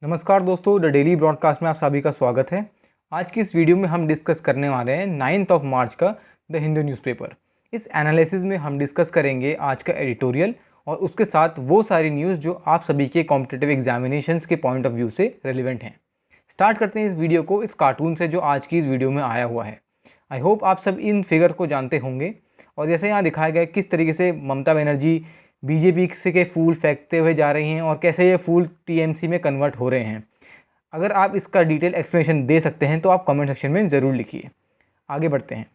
नमस्कार दोस्तों, the daily broadcast में आप सभी का स्वागत है। आज की इस वीडियो में हम डिस्कस करने वाले हैं 9 मार्च का द हिंदू न्यूज़पेपर। इस एनालिसिस में हम डिस्कस करेंगे आज का एडिटोरियल और उसके साथ वो सारी न्यूज़ जो आप सभी के कॉम्पिटिटिव एग्जामिनेशंस के पॉइंट ऑफ व्यू से रेलिवेंट हैं। स्टार्ट करते हैं इस वीडियो को इस कार्टून से जो आज की इस वीडियो में आया हुआ है। आई होप आप सब इन फिगर को जानते होंगे और जैसे यहाँ दिखाया गया किस तरीके से ममता बनर्जी बीजेपी से के फूल फेंकते हुए जा रही हैं और कैसे ये फूल टीएमसी में कन्वर्ट हो रहे हैं। अगर आप इसका डिटेल एक्सप्लेनेशन दे सकते हैं तो आप कमेंट सेक्शन में ज़रूर लिखिए। आगे बढ़ते हैं।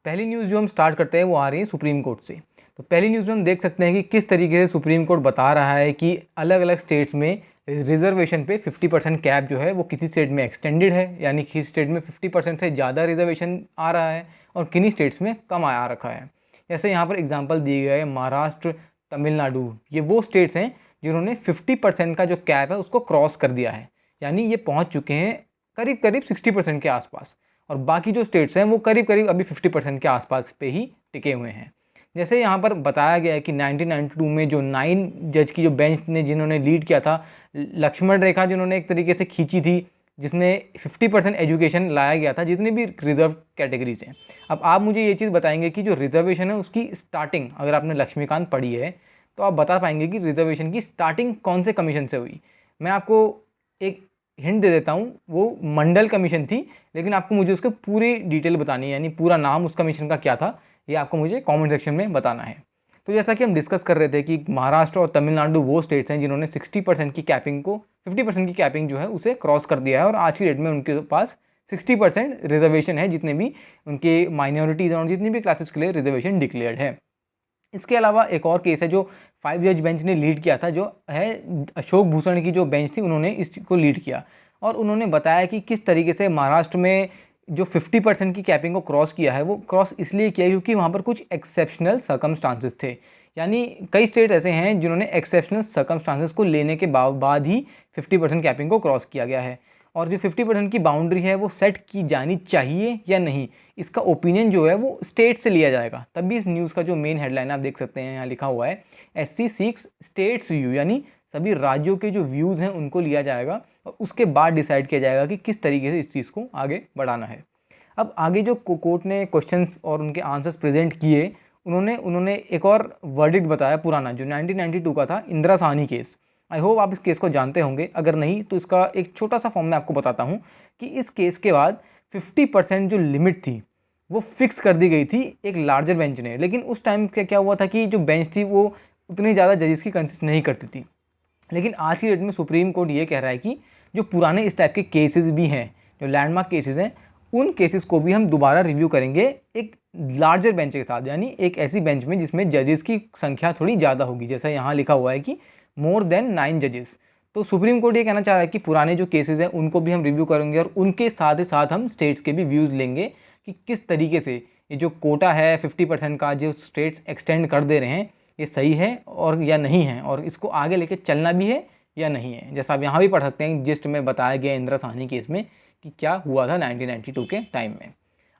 पहली न्यूज़ जो हम स्टार्ट करते हैं वो आ रही है सुप्रीम कोर्ट से। तो पहली न्यूज़ में हम देख सकते हैं कि किस तरीके से सुप्रीम कोर्ट बता रहा है कि अलग अलग स्टेट्स में रिजर्वेशन पे 50% कैप जो है वो किसी स्टेट में एक्सटेंडेड है, यानी कि स्टेट में 50% से ज़्यादा रिजर्वेशन आ रहा है और किन्हीं स्टेट्स में कम आ रखा है। जैसे यहाँ पर एग्जांपल दिए गए महाराष्ट्र, तमिलनाडु, ये वो स्टेट्स हैं जिन्होंने 50% का जो कैप है उसको क्रॉस कर दिया है, यानी ये पहुँच चुके हैं करीब करीब 60% के आसपास। और बाकी जो स्टेट्स हैं वो करीब करीब अभी 50% के आसपास पे ही टिके हुए हैं। जैसे यहाँ पर बताया गया है कि 1992 में जो 9 जज की जो बेंच ने जिन्होंने लीड किया था, लक्ष्मण रेखा जिन्होंने एक तरीके से खींची थी, जिसमें 50% एजुकेशन लाया गया था जितने भी रिजर्व कैटेगरीज हैं। अब आप मुझे ये चीज़ बताएंगे कि जो रिजर्वेशन है उसकी स्टार्टिंग, अगर आपने लक्ष्मीकांत पढ़ी है तो आप बता पाएंगे कि रिजर्वेशन की स्टार्टिंग कौन से कमीशन से हुई। मैं आपको एक हिंट दे देता हूँ, वो मंडल कमीशन थी, लेकिन आपको मुझे उसके पूरी डिटेल बतानी है, यानी पूरा नाम उस कमीशन का क्या था ये आपको मुझे कमेंट सेक्शन में बताना है। तो जैसा कि हम डिस्कस कर रहे थे कि महाराष्ट्र और तमिलनाडु वो स्टेट्स हैं जिन्होंने 60% की कैपिंग को 50% की कैपिंग जो है उसे क्रॉस कर दिया है और आज की डेट में उनके पास 60% रिजर्वेशन है, जितने भी उनके माइनॉरिटीज़ हैं और जितनी भी क्लासेस के लिए रिजर्वेशन डिक्लेयर्ड है। इसके अलावा एक और केस है जो 5 जज बेंच ने लीड किया था, जो है अशोक भूषण की जो बेंच थी, उन्होंने इसको लीड किया और उन्होंने बताया कि किस तरीके से महाराष्ट्र में जो 50% की कैपिंग को क्रॉस किया है वो क्रॉस इसलिए किया क्योंकि वहाँ पर कुछ एक्सेप्शनल सर्कमस्टांसेस थे। यानी कई स्टेट ऐसे हैं जिन्होंने एक्सेप्शनल सर्कमस्टांसेस को लेने के बाद ही 50% कैपिंग को क्रॉस किया गया है। और जो 50% की बाउंड्री है वो सेट की जानी चाहिए या नहीं, इसका ओपिनियन जो है वो स्टेट से लिया जाएगा। तभी इस न्यूज़ का जो मेन हेडलाइन आप देख सकते हैं यहाँ लिखा हुआ है SC सीक्स स्टेट्स व्यू, यानी सभी राज्यों के जो व्यूज़ हैं उनको लिया जाएगा और उसके बाद डिसाइड किया जाएगा कि किस तरीके से इस चीज़ को आगे बढ़ाना है। अब आगे जो कोर्ट ने क्वेश्चंस और उनके आंसर्स प्रेजेंट किए, उन्होंने एक और वर्डिक्ट बताया पुराना जो 1992 का था, Indira Sahni case. I hope आप इस केस को जानते होंगे, अगर नहीं तो इसका एक छोटा सा फॉर्म मैं आपको बताता हूँ कि इस केस के बाद 50% जो लिमिट थी वो फिक्स कर दी गई थी एक लार्जर बेंच ने। लेकिन उस टाइम क्या हुआ था कि जो बेंच थी वो उतनी ज़्यादा जजेस की कंसिस्ट नहीं करती थी। लेकिन आज की डेट में सुप्रीम कोर्ट ये कह रहा है कि जो पुराने इस टाइप के केसेस भी हैं, जो लैंडमार्क केसेस हैं, उन केसेस को भी हम दोबारा रिव्यू करेंगे एक लार्जर बेंच के साथ, यानी एक ऐसी बेंच में जिसमें जजेस की संख्या थोड़ी ज़्यादा होगी। जैसा यहाँ लिखा हुआ है कि मोर देन 9 जजेस। तो सुप्रीम कोर्ट ये कहना चाह रहा है कि पुराने जो केसेस हैं उनको भी हम रिव्यू करेंगे और उनके साथ ही साथ हम स्टेट्स के भी व्यूज़ लेंगे कि किस तरीके से ये जो कोटा है 50% का जो स्टेट्स एक्सटेंड कर दे रहे हैं ये सही है और या नहीं है, और इसको आगे लेके चलना भी है या नहीं है। जैसा आप यहाँ भी पढ़ सकते हैं, जिस्ट में बताया गया इंदिरा साहनी केस में कि क्या हुआ था 1992 के टाइम में।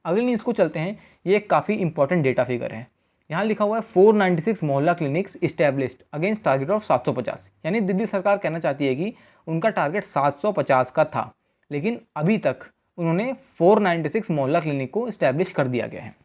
अगली न्यूज़ को चलते हैं। ये एक काफ़ी इंपॉर्टेंट डेटा फिगर है। यहाँ लिखा हुआ है 496 मोहल्ला clinics established against target of 750, यानी दिल्ली सरकार कहना चाहती है कि उनका टारगेट 750 का था, लेकिन अभी तक उन्होंने 496 मोहल्ला क्लिनिक को इस्टेब्लिश कर दिया गया है।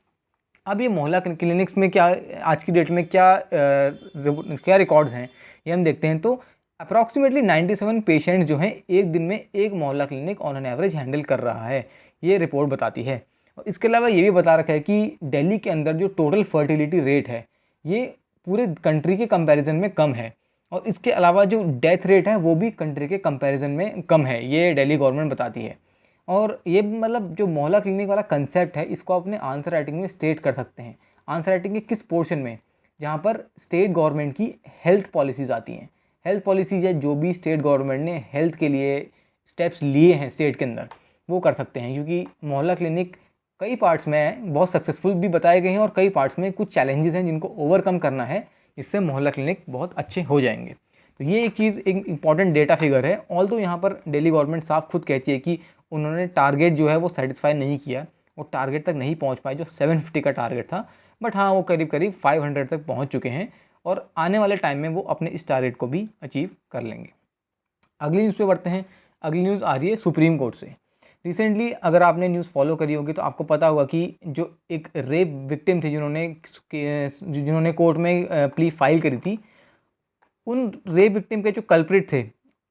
अब ये मोहल्ला क्लिनिक्स में क्या आज की डेट में क्या रिकॉर्ड्स हैं ये हम देखते हैं। तो अप्रॉक्सीमेटली 97 पेशेंट्स जो हैं एक दिन में एक मोहल्ला clinic on an average handle कर रहा है, ये रिपोर्ट बताती है। और इसके अलावा ये भी बता रखा है कि दिल्ली के अंदर जो टोटल फर्टिलिटी रेट है ये पूरे कंट्री के कंपैरिजन में कम है, और इसके अलावा जो डेथ रेट है वो भी कंट्री के कंपैरिजन में कम है, ये दिल्ली गवर्नमेंट बताती है। और ये मतलब जो मोहल्ला क्लिनिक वाला कंसेप्ट है इसको अपने आंसर राइटिंग में स्टेट कर सकते हैं। आंसर राइटिंग के किस पोर्शन में, जहाँ पर स्टेट गवर्नमेंट की हेल्थ पॉलिसीज़ आती हैं। हेल्थ पॉलिसीज़ है जो भी स्टेट गवर्नमेंट ने हेल्थ के लिए स्टेप्स लिए हैं स्टेट के अंदर, वो कर सकते हैं। क्योंकि मोहल्ला क्लिनिक कई पार्ट्स में बहुत सक्सेसफुल भी बताए गए हैं और कई पार्ट्स में कुछ चैलेंजेस हैं जिनको ओवरकम करना है, इससे मोहल्ला क्लिनिक बहुत अच्छे हो जाएंगे। तो ये एक चीज़ एक इंपॉर्टेंट डेटा फिगर है। ऑल्दो यहाँ पर दिल्ली गवर्नमेंट साफ खुद कहती है कि उन्होंने टारगेट जो है वो सेटिस्फाई नहीं किया, वो टारगेट तक नहीं पहुँच पाए जो 750 का टारगेट था, बट हाँ वो करीब करीब 500 तक पहुँच चुके हैं। और आने वाले टाइम में वो अपने इस टारगेट को भी अचीव कर लेंगे। अगली न्यूज़ पे बढ़ते हैं। अगली न्यूज़ आ रही है सुप्रीम कोर्ट से। रिसेंटली अगर आपने न्यूज़ फॉलो करी होगी तो आपको पता होगा कि जो एक रेप विक्टिम थी जिन्होंने कोर्ट में प्ली फाइल करी थी, उन रेप विक्टिम के जो कल्प्रिट थे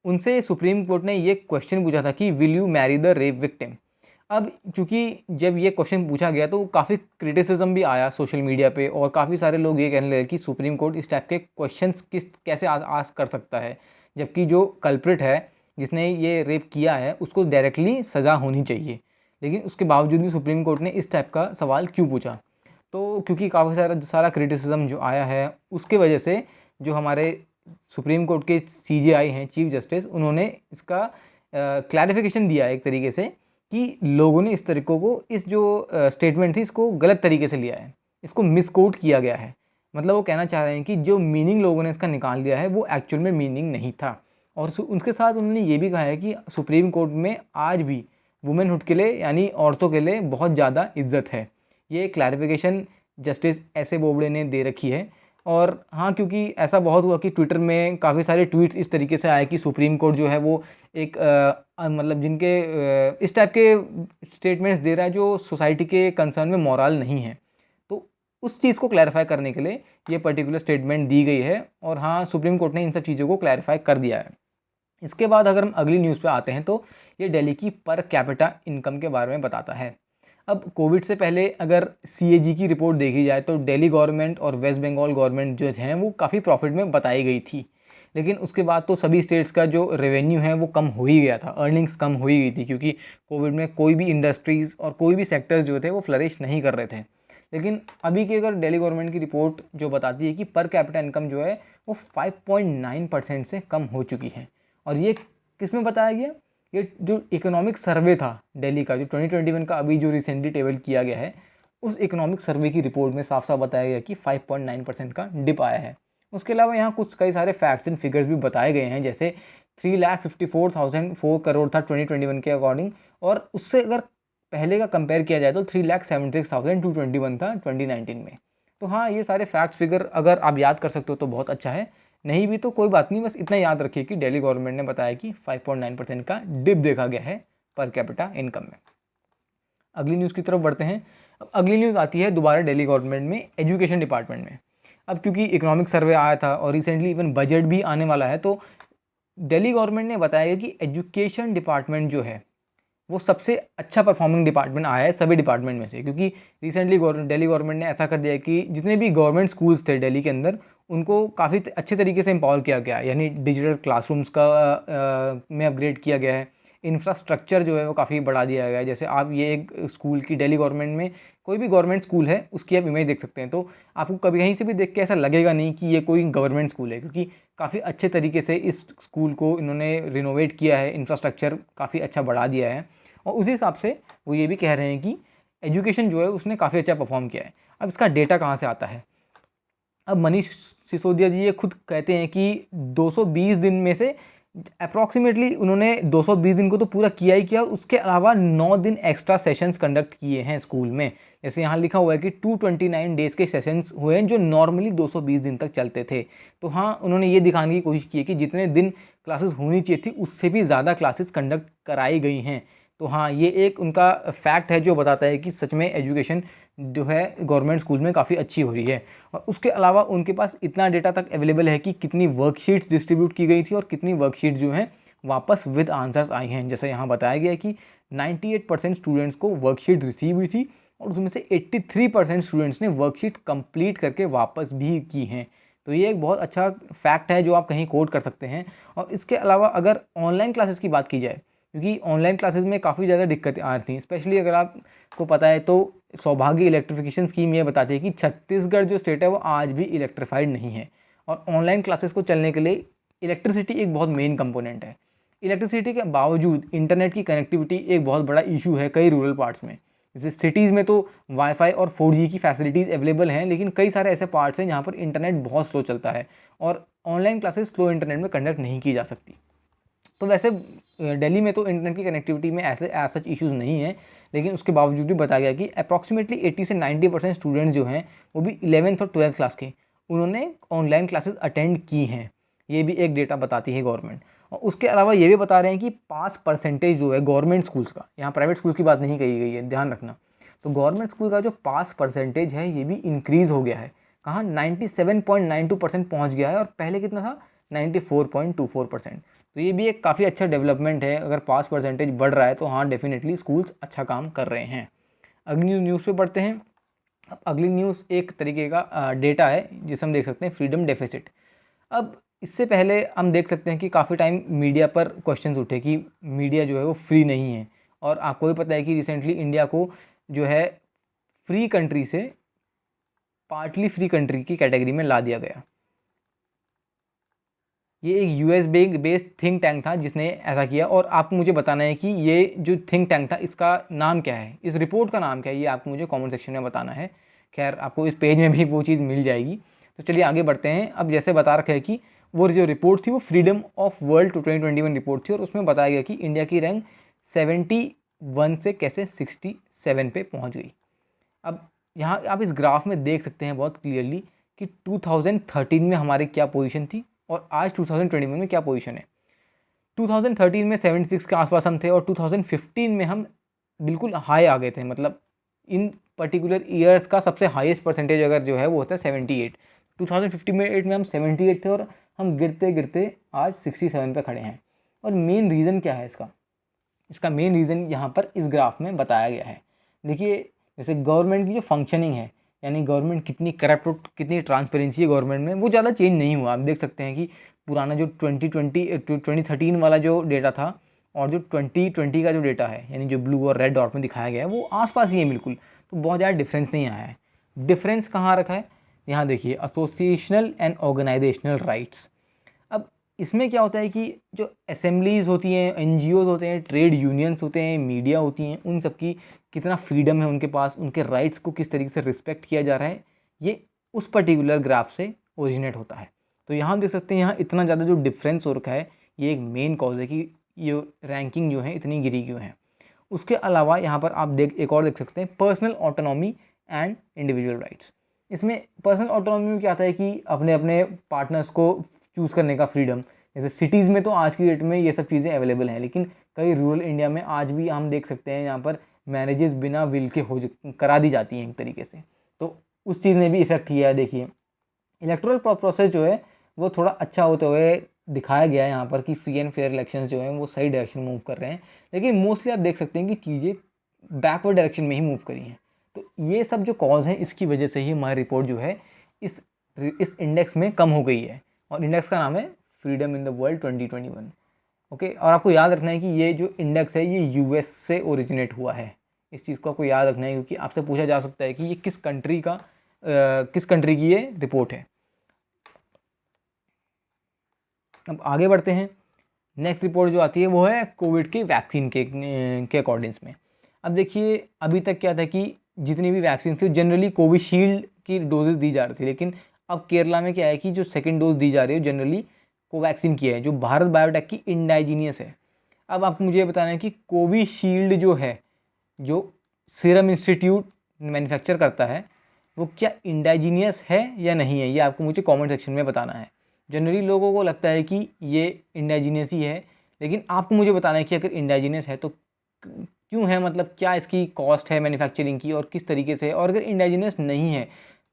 उनसे सुप्रीम कोर्ट ने ये क्वेश्चन पूछा था कि will you Mary the rape victim. अब क्योंकि जब ये क्वेश्चन पूछा गया तो काफ़ी क्रिटिसिज्म भी आया सोशल मीडिया पे, और काफ़ी सारे लोग ये कहने लगे कि सुप्रीम कोर्ट इस टाइप के क्वेश्चंस कैसे आस्क कर सकता है, जबकि जो कल्प्रिट है जिसने ये रेप किया है उसको डायरेक्टली सज़ा होनी चाहिए, लेकिन उसके बावजूद भी सुप्रीम कोर्ट ने इस टाइप का सवाल क्यों पूछा। तो क्योंकि काफ़ी सारा क्रिटिसिज्म जो आया है उसके वजह से जो हमारे सुप्रीम कोर्ट के CJI हैं, चीफ जस्टिस, उन्होंने इसका क्लैरिफिकेशन दिया है एक तरीके से कि लोगों ने इस तरीक़ों को, इस जो स्टेटमेंट थी इसको गलत तरीके से लिया है, इसको मिसकोट किया गया है। मतलब वो कहना चाह रहे हैं कि जो मीनिंग लोगों ने इसका निकाल दिया है वो एक्चुअल में मीनिंग नहीं था। और उनके साथ उन्होंने ये भी कहा है कि सुप्रीम कोर्ट में आज भी वुमेनहुड के लिए यानी औरतों के लिए बहुत ज़्यादा इज्जत है। ये clarification justice S A Bobde ने दे रखी है। और हाँ, क्योंकि ऐसा बहुत हुआ कि ट्विटर में काफ़ी सारे ट्वीट्स इस तरीके से आए कि सुप्रीम कोर्ट जो है वो एक मतलब जिनके इस टाइप के स्टेटमेंट्स दे रहा है जो सोसाइटी के कंसर्न में मॉरल नहीं है, तो उस चीज़ को क्लैरिफाई करने के लिए ये पर्टिकुलर स्टेटमेंट दी गई है। और हाँ, सुप्रीम कोर्ट ने इन सब चीज़ों को क्लैरिफाई कर दिया है। इसके बाद अगर हम अगली न्यूज़ पे आते हैं तो ये दिल्ली की पर कैपिटा इनकम के बारे में बताता है। अब कोविड से पहले अगर CAG की रिपोर्ट देखी जाए तो दिल्ली गवर्नमेंट और वेस्ट बंगाल गवर्नमेंट जो हैं वो काफ़ी प्रॉफिट में बताई गई थी, लेकिन उसके बाद तो सभी स्टेट्स का जो रेवेन्यू है वो कम हो ही गया था, अर्निंग्स कम हो ही गई थी, क्योंकि कोविड में कोई भी इंडस्ट्रीज़ और कोई भी सेक्टर्स जो थे वो फ्लरिश नहीं कर रहे थे। लेकिन अभी की अगर दिल्ली गवर्नमेंट की रिपोर्ट जो बताती है कि पर कैपिटा इनकम जो है वो 5.9% से कम हो चुकी है। और ये किस में बताया गया? ये जो इकोनॉमिक सर्वे था दिल्ली का, जो 2021 का अभी जो रिसेंटली टेबल किया गया है, उस इकोनॉमिक सर्वे की रिपोर्ट में साफ साफ बताया गया कि 5.9% का डिप आया है। उसके अलावा यहाँ कुछ कई सारे फैक्ट्स एंड फिगर्स भी बताए गए हैं, जैसे 3,54,004 करोड़ था 2021 के अकॉर्डिंग, और उससे अगर पहले का कंपेयर किया जाए तो 3,76,221 था 2019 में। तो हाँ, ये सारे फैक्ट्स फिगर अगर आप याद कर सकते हो तो बहुत अच्छा है, नहीं भी तो कोई बात नहीं, बस इतना याद रखिए कि दिल्ली गवर्नमेंट ने बताया कि 5.9% का डिप देखा गया है पर कैपिटा इनकम में। अगली न्यूज़ की तरफ बढ़ते हैं। अब अगली न्यूज़ आती है दोबारा दिल्ली गवर्नमेंट में एजुकेशन डिपार्टमेंट में। अब क्योंकि इकोनॉमिक सर्वे आया था और रिसेंटली इवन बजट भी आने वाला है, तो दिल्ली गवर्नमेंट ने बताया कि एजुकेशन डिपार्टमेंट जो है वो सबसे अच्छा परफॉर्मिंग डिपार्टमेंट आया है सभी डिपार्टमेंट में से, क्योंकि रिसेंटली दिल्ली गवर्नमेंट ने ऐसा कर दिया कि जितने भी गवर्नमेंट स्कूल्स थे दिल्ली के अंदर उनको काफ़ी अच्छे तरीके से एम्पावर किया गया है, यानी डिजिटल क्लासरूम्स का में अपग्रेड किया गया है, इंफ्रास्ट्रक्चर जो है वो काफ़ी बढ़ा दिया गया है। जैसे आप ये एक स्कूल की दिल्ली गवर्नमेंट में कोई भी गवर्नमेंट स्कूल है उसकी आप इमेज देख सकते हैं, तो आपको कभी कहीं से भी देख के ऐसा लगेगा नहीं कि ये कोई गवर्नमेंट स्कूल है, क्योंकि काफ़ी अच्छे तरीके से इस स्कूल को इन्होंने रिनोवेट किया है, इंफ्रास्ट्रक्चर काफ़ी अच्छा बढ़ा दिया है। और उसी हिसाब से वो ये भी कह रहे हैं कि एजुकेशन जो है उसने काफ़ी अच्छा परफॉर्म किया है। अब इसका डेटा कहाँ से आता है? अब मनीष सिसोदिया जी ये खुद कहते हैं कि 220 दिन में से अप्रॉक्सीमेटली उन्होंने 220 दिन को तो पूरा किया ही किया, और उसके अलावा 9 दिन एक्स्ट्रा सेशंस कंडक्ट किए हैं स्कूल में। जैसे यहाँ लिखा हुआ है कि 229 डेज़ के सेशंस हुए हैं जो नॉर्मली 220 दिन तक चलते थे। तो हाँ, उन्होंने ये दिखाने की कोशिश की है कि जितने दिन क्लासेस होनी चाहिए थी उससे भी ज़्यादा क्लासेस कंडक्ट कराई गई हैं। तो हाँ, ये एक उनका फैक्ट है जो बताता है कि सच में एजुकेशन जो है गवर्नमेंट स्कूल में काफ़ी अच्छी हो रही है। और उसके अलावा उनके पास इतना डेटा तक अवेलेबल है कि कितनी वर्कशीट्स डिस्ट्रीब्यूट की गई थी और कितनी वर्कशीट्स जो हैं वापस विद आंसर्स आई हैं। जैसे यहाँ बताया गया है कि 98% स्टूडेंट्स को वर्कशीट रिसीव हुई थी और उसमें से 83% स्टूडेंट्स ने वर्कशीट कंप्लीट करके वापस भी की हैं। तो ये एक बहुत अच्छा फैक्ट है जो आप कहीं कोट कर सकते हैं। और इसके अलावा अगर ऑनलाइन क्लासेस की बात की जाए, क्योंकि ऑनलाइन क्लासेस में काफ़ी ज़्यादा दिक्कतें आ रही थी, स्पेशली अगर आपको पता है तो सौभाग्य इलेक्ट्रिफिकेशन स्कीम ये बताती है कि छत्तीसगढ़ जो स्टेट है वो आज भी इलेक्ट्रीफाइड नहीं है, और ऑनलाइन क्लासेस को चलने के लिए इलेक्ट्रिसिटी एक बहुत मेन कंपोनेंट है। इलेक्ट्रिसिटी के बावजूद इंटरनेट की कनेक्टिविटी एक बहुत बड़ा इशू है कई रूरल पार्ट्स में। जैसे सिटीज़ में तो वाईफाई और 4G की फैसिलिटीज़ अवेलेबल हैं, लेकिन कई सारे ऐसे पार्ट्स हैं जहाँ पर इंटरनेट बहुत स्लो चलता है और ऑनलाइन क्लासेस स्लो इंटरनेट में कंडक्ट नहीं की जा सकती। तो वैसे दिल्ली में तो इंटरनेट की कनेक्टिविटी में ऐसे सच इश्यूज़ नहीं हैं, लेकिन उसके बावजूद भी बताया गया कि अप्रॉक्सीमेटली 80 से 90% स्टूडेंट्स जो हैं वो भी 11th और 12th क्लास के, उन्होंने ऑनलाइन क्लासेस अटेंड की हैं, ये भी एक डेटा बताती है गवर्नमेंट। और उसके अलावा ये भी बता रहे हैं कि पास परसेंटेज जो है गवर्नमेंट स्कूल्स का, यहाँ प्राइवेट स्कूल्स की बात नहीं कही गई है, ध्यान रखना। तो गवर्नमेंट स्कूल का जो पास परसेंटेज है ये भी इंक्रीज़ हो गया है, कहाँ 97.92% पहुँच गया है, और पहले कितना था 94.24%। तो ये भी एक काफ़ी अच्छा डेवलपमेंट है। अगर पास परसेंटेज बढ़ रहा है तो हाँ डेफिनेटली स्कूल्स अच्छा काम कर रहे हैं। अगली न्यूज़ पे पढ़ते हैं। अब अगली न्यूज़ एक तरीके का डेटा है जिसे हम देख सकते हैं फ्रीडम डेफिसिट। अब इससे पहले हम देख सकते हैं कि काफ़ी टाइम मीडिया पर क्वेश्चंस उठे कि मीडिया जो है वो फ्री नहीं है, और आपको भी पता है कि रिसेंटली इंडिया को जो है फ्री कंट्री से पार्टली फ्री कंट्री की कैटेगरी में ला दिया गया। ये एक यूएस बेस्ड थिंक टैंक था जिसने ऐसा किया, और आपको मुझे बताना है कि ये जो थिंक टैंक था इसका नाम क्या है, इस रिपोर्ट का नाम क्या है, ये आपको मुझे कमेंट सेक्शन में बताना है। खैर आपको इस पेज में भी वो चीज़ मिल जाएगी। तो चलिए आगे बढ़ते हैं। अब जैसे बता रखा है कि वो जो रिपोर्ट थी वो फ्रीडम ऑफ वर्ल्ड 2021 रिपोर्ट थी, और उसमें बताया गया कि इंडिया की रैंक 71 से कैसे 67 पे पहुँच गई। अब यहाँ आप इस ग्राफ में देख सकते हैं बहुत क्लियरली कि 2013 में हमारी क्या पोजीशन थी और आज 2021 में क्या पोजीशन है। 2013 में 76 के आसपास हम थे, और 2015 में हम बिल्कुल हाई आ गए थे, मतलब इन पर्टिकुलर ईयर्स का सबसे हाईएस्ट परसेंटेज अगर जो है वो होता है 78। 2015 में हम 78 थे, और हम गिरते गिरते आज 67 पे खड़े हैं। और मेन रीज़न क्या है इसका मेन रीज़न यहाँ पर इस ग्राफ में बताया गया है। देखिए जैसे गवर्नमेंट की जो फंक्शनिंग है, यानी गवर्नमेंट कितनी करप्ट, कितनी ट्रांसपेरेंसी है गवर्नमेंट में, वो ज़्यादा चेंज नहीं हुआ। आप देख सकते हैं कि पुराना जो 2013 वाला जो डेटा था और जो 2020 का जो डेटा है, यानी जो ब्लू और रेड डॉट में दिखाया गया है, वो आसपास ही है बिल्कुल। तो बहुत ज़्यादा डिफरेंस नहीं आया है। डिफरेंस कहाँ रखा है, यहाँ देखिए एसोसिएशनल एंड ऑर्गेनाइजेशनल राइट्स। अब इसमें क्या होता है कि जो असेंबलीज़ होती हैं, एनजीओज़ होते हैं, ट्रेड यूनियंस होते हैं, मीडिया होती हैं, उन सब की कितना फ्रीडम है उनके पास, उनके राइट्स को किस तरीके से रिस्पेक्ट किया जा रहा है, ये उस पर्टिकुलर ग्राफ से ओरिजिनेट होता है। तो यहाँ देख सकते हैं यहाँ इतना ज़्यादा जो डिफरेंस हो रखा है, ये एक मेन कॉज है कि ये रैंकिंग जो है इतनी गिरी क्यों है। उसके अलावा यहाँ पर आप एक और देख सकते हैं personal autonomy and individual rights. इसमें पर्सनल ऑटोनॉमी में क्या आता है कि अपने अपने पार्टनर्स को चूज़ करने का फ्रीडम। जैसे सिटीज़ में तो आज की डेट में ये सब चीज़ें अवेलेबल हैं, लेकिन कई रूरल इंडिया में आज भी हम देख सकते हैं यहाँ पर मैरिजेस बिना विल के करा दी जाती हैं एक तरीके से। तो उस चीज़ ने भी इफ़ेक्ट किया है। देखिए इलेक्टोरल प्रोसेस जो है वो थोड़ा अच्छा होते हुए दिखाया गया है यहाँ पर कि फ्री एंड फेयर इलेक्शंस जो हैं वो सही डायरेक्शन मूव कर रहे हैं, लेकिन मोस्टली आप देख सकते हैं कि चीज़ें बैकवर्ड डायरेक्शन में ही मूव करी हैं। तो ये सब जो कॉज है इसकी वजह से ही हमारी रिपोर्ट जो है इस इंडेक्स में कम हो गई है, और इंडेक्स का नाम है freedom in the world 2021। Okay, और आपको याद रखना है कि ये जो इंडेक्स है ये यूएस से ओरिजिनेट हुआ है। इस चीज़ को आपको याद रखना है, क्योंकि आपसे पूछा जा सकता है कि ये किस कंट्री की ये रिपोर्ट है। अब आगे बढ़ते हैं। नेक्स्ट रिपोर्ट जो आती है वो है कोविड के वैक्सीन के अकॉर्डिंग्स में। अब देखिए अभी तक क्या था कि जितनी भी वैक्सीन थी जनरली कोविशील्ड की डोजेस दी जा रही थी, लेकिन अब केरला में क्या है कि जो सेकेंड डोज दी जा रही है जनरली कोवैक्सीन की है, जो भारत बायोटेक की इंडाइजीनियस है। अब आपको मुझे बताना है कि कोविशील्ड जो है, जो सीरम इंस्टीट्यूट मैन्युफैक्चर करता है, वो क्या इंडाइजीनियस है या नहीं है, ये आपको मुझे कमेंट सेक्शन में बताना है। जनरली लोगों को लगता है कि ये इंडाइजीनियस ही है, लेकिन आपको मुझे बताना है कि अगर इंडाइजीनियस है तो क्यों है, मतलब क्या इसकी कॉस्ट है मैन्युफैक्चरिंग की और किस तरीके से, और अगर इंडाइजीनियस नहीं है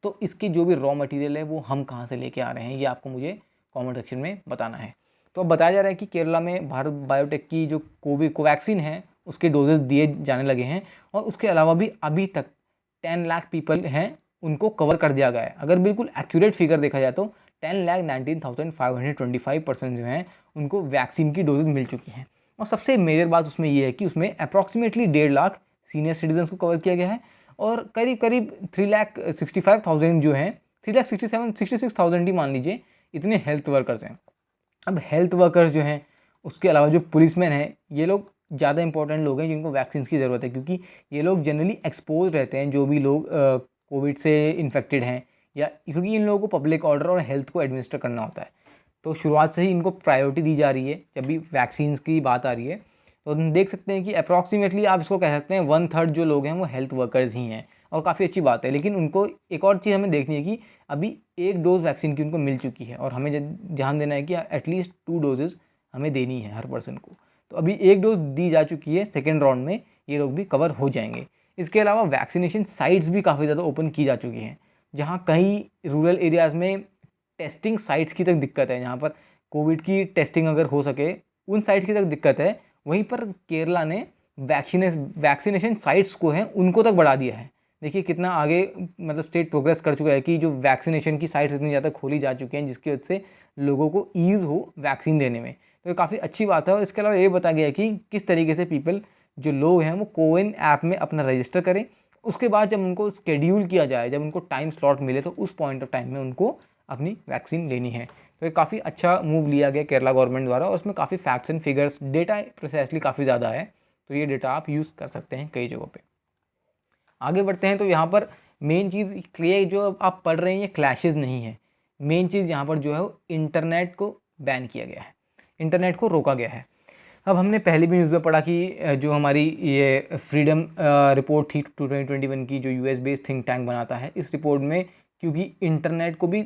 तो इसके जो भी रॉ मटेरियल है वो हम कहाँ से लेके आ रहे हैं, ये आपको मुझे कमेंट सेक्शन में बताना है। तो अब बताया जा रहा है कि केरला में भारत बायोटेक की जो कोवैक्सीन है उसके डोजेस दिए जाने लगे हैं, और उसके अलावा भी अभी तक 10 लाख पीपल हैं उनको कवर कर दिया गया है। अगर बिल्कुल एक्यूरेट फिगर देखा जाए तो 10,19,525 पर्सन जो हैं उनको वैक्सीन की डोजेज मिल चुकी हैं। और सबसे मेजर बात उसमें ये है कि उसमें अप्रॉक्सीमेटली 1.5 लाख सीनियर सिटीजन्स को कवर किया गया है, और करीब करीब 3,65,000 जो हैं, 3,66,000 ही मान लीजिए, इतने हेल्थ वर्कर्स हैं। अब हेल्थ वर्कर्स जो हैं, उसके अलावा जो पुलिसमैन हैं, ये लोग ज़्यादा इंपॉर्टेंट लोग हैं जिनको वैक्सीन की ज़रूरत है, क्योंकि ये लोग जनरली एक्सपोज रहते हैं, जो भी लोग कोविड से इन्फेक्टेड हैं, या क्योंकि इन लोगों को पब्लिक ऑर्डर और हेल्थ को एडमिनिस्टर करना होता है। तो शुरुआत से ही इनको प्रायोरिटी दी जा रही है जब भी वैक्सीन्स की बात आ रही है। तो हम देख सकते हैं कि अप्रॉक्सीमेटली आप इसको कह सकते हैं 1/3 जो लोग हैं वो हेल्थ वर्कर्स ही हैं, और काफ़ी अच्छी बात है। लेकिन उनको एक और चीज़ हमें देखनी है कि अभी 1 डोज़ वैक्सीन की उनको मिल चुकी है और हमें ध्यान देना है कि एटलीस्ट 2 डोजेज़ हमें देनी है हर पर्सन को। तो अभी 1 डोज दी जा चुकी है, सेकेंड राउंड में ये लोग भी कवर हो जाएंगे। इसके अलावा वैक्सीनेशन साइट्स भी काफ़ी ज़्यादा ओपन की जा चुकी हैं, जहाँ कई रूरल एरियाज़ में टेस्टिंग साइट्स की तक दिक्कत है, जहाँ पर कोविड की टेस्टिंग अगर हो सके उन साइट्स की तक दिक्कत है। वहीं पर केरला ने वैक्सीनेशन साइट्स को हैं उनको तक बढ़ा दिया है। देखिए कितना आगे मतलब स्टेट प्रोग्रेस कर चुका है कि जो वैक्सीनेशन की साइट्स इतनी ज़्यादा खोली जा चुकी हैं जिसकी वजह से लोगों को ईज़ हो वैक्सीन देने में। तो ये काफ़ी अच्छी बात है। और इसके अलावा ये बताया गया है कि किस तरीके से जो लोग हैं वो कोविन ऐप में अपना रजिस्टर करें, उसके बाद जब उनको शेड्यूल किया जाए, जब उनको टाइम स्लॉट मिले तो उस पॉइंट ऑफ टाइम में उनको अपनी वैक्सीन लेनी है। तो ये काफ़ी अच्छा मूव लिया गया केरला गवर्नमेंट द्वारा और उसमें काफ़ी फैक्ट्स एंड फिगर्स, डेटा प्रोसेसली काफ़ी ज़्यादा है, तो ये डेटा आप यूज़ कर सकते हैं कई जगहों पे। आगे बढ़ते हैं तो यहाँ पर मेन चीज़ ये जो आप पढ़ रहे हैं ये क्लैशेस नहीं है। मेन चीज़ यहाँ पर जो है वो इंटरनेट को बैन किया गया है, इंटरनेट को रोका गया है। अब हमने पहले भी न्यूज़ में पढ़ा कि जो हमारी ये फ्रीडम रिपोर्ट थी 2021 की, जो यूएस बेस्ड थिंक टैंक बनाता है, इस रिपोर्ट में क्योंकि इंटरनेट को भी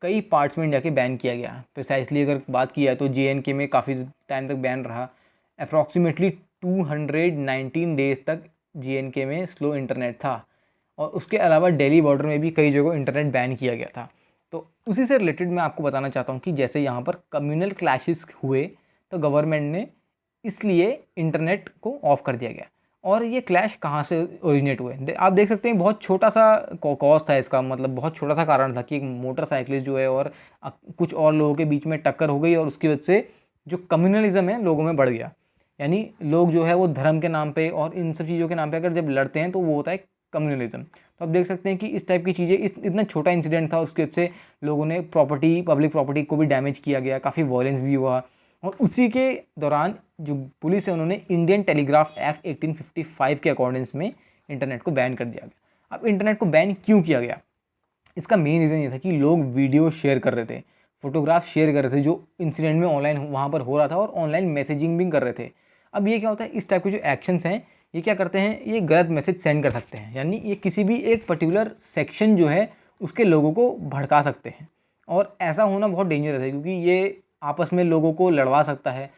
कई पार्ट्स में इंडिया के बैन किया गया। प्रिसाइसली अगर बात की जाए तो JNK में काफ़ी टाइम तक बैन रहा, अप्रॉक्सीमेटली 219 डेज़ तक JNK में स्लो इंटरनेट था। और उसके अलावा दिल्ली बॉर्डर में भी कई जगह इंटरनेट बैन किया गया था। तो उसी से रिलेटेड मैं आपको बताना चाहता हूँ कि जैसे यहाँ पर कम्युनल क्लैशेस हुए तो गवर्नमेंट ने इसलिए इंटरनेट को ऑफ कर दिया गया। और ये क्लैश कहाँ से ओरिजिनेट हुए आप देख सकते हैं, बहुत छोटा सा कॉज था इसका, मतलब बहुत छोटा सा कारण था कि एक मोटरसाइकिलिस्ट जो है और कुछ और लोगों के बीच में टक्कर हो गई और उसकी वजह से जो कम्युनलिज्म है लोगों में बढ़ गया। यानी लोग जो है वो धर्म के नाम पे और इन सब चीज़ों के नाम पे अगर जब लड़ते हैं तो वो होता है कम्युनलिज्म। तो आप देख सकते हैं कि इस टाइप की चीज़ें, इतना छोटा इंसिडेंट था, उसके वजह से लोगों ने पब्लिक प्रॉपर्टी को भी डैमेज किया गया, काफ़ी वायलेंस भी हुआ। और उसी के दौरान जो पुलिस है उन्होंने इंडियन टेलीग्राफ एक्ट 1855 के अकॉर्डिंग्स में इंटरनेट को बैन कर दिया गया। अब इंटरनेट को बैन क्यों किया गया, इसका मेन रीज़न ये था कि लोग वीडियो शेयर कर रहे थे, फोटोग्राफ शेयर कर रहे थे जो इंसिडेंट में ऑनलाइन वहाँ पर हो रहा था, और ऑनलाइन मैसेजिंग भी कर रहे थे। अब ये क्या होता है, इस टाइप के जो एक्शंस हैं ये क्या करते हैं, ये गलत मैसेज सेंड कर सकते हैं। यानी ये किसी भी एक पर्टिकुलर सेक्शन जो है उसके लोगों को भड़का सकते हैं, और ऐसा होना बहुत डेंजरस है क्योंकि ये आपस में लोगों को लड़वा सकता है।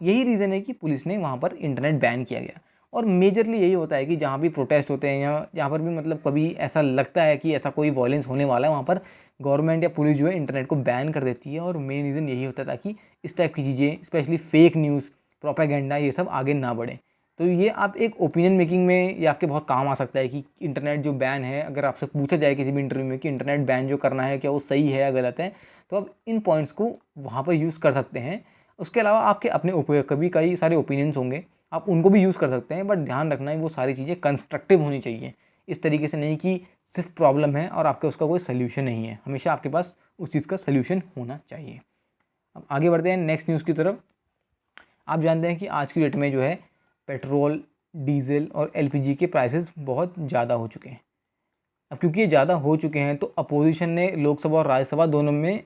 यही रीज़न है कि पुलिस ने वहाँ पर इंटरनेट बैन किया गया। और मेजरली यही होता है कि जहाँ भी प्रोटेस्ट होते हैं या जहाँ पर भी मतलब कभी ऐसा लगता है कि ऐसा कोई वॉयलेंस होने वाला है, वहाँ पर गवर्नमेंट या पुलिस जो है इंटरनेट को बैन कर देती है। और मेन रीज़न यही होता है ताकि इस टाइप की चीज़ें, स्पेशली फेक न्यूज़, प्रोपेगेंडा, ये सब आगे ना बढ़े। तो ये आप एक ओपिनियन मेकिंग में ये आपके बहुत काम आ सकता है कि इंटरनेट जो बैन है, अगर आपसे पूछा जाए किसी भी इंटरव्यू में कि इंटरनेट बैन जो करना है क्या वो सही है या गलत है, तो आप इन पॉइंट्स को वहाँ पर यूज़ कर सकते हैं। उसके अलावा आपके अपने कभी कई सारे ओपिनियंस होंगे, आप उनको भी यूज़ कर सकते हैं, बट ध्यान रखना है वो सारी चीज़ें कंस्ट्रक्टिव होनी चाहिए। इस तरीके से नहीं कि सिर्फ प्रॉब्लम है और आपके उसका कोई सल्यूशन नहीं है, हमेशा आपके पास उस चीज़ का सल्यूशन होना चाहिए। अब आगे बढ़ते हैं नेक्स्ट न्यूज़ की तरफ। आप जानते हैं कि आज की डेट में जो है पेट्रोल, डीजल और LPG के प्राइसेस बहुत ज़्यादा हो चुके हैं। अब क्योंकि ये ज़्यादा हो चुके हैं तो अपोजिशन ने लोकसभा और राज्यसभा दोनों में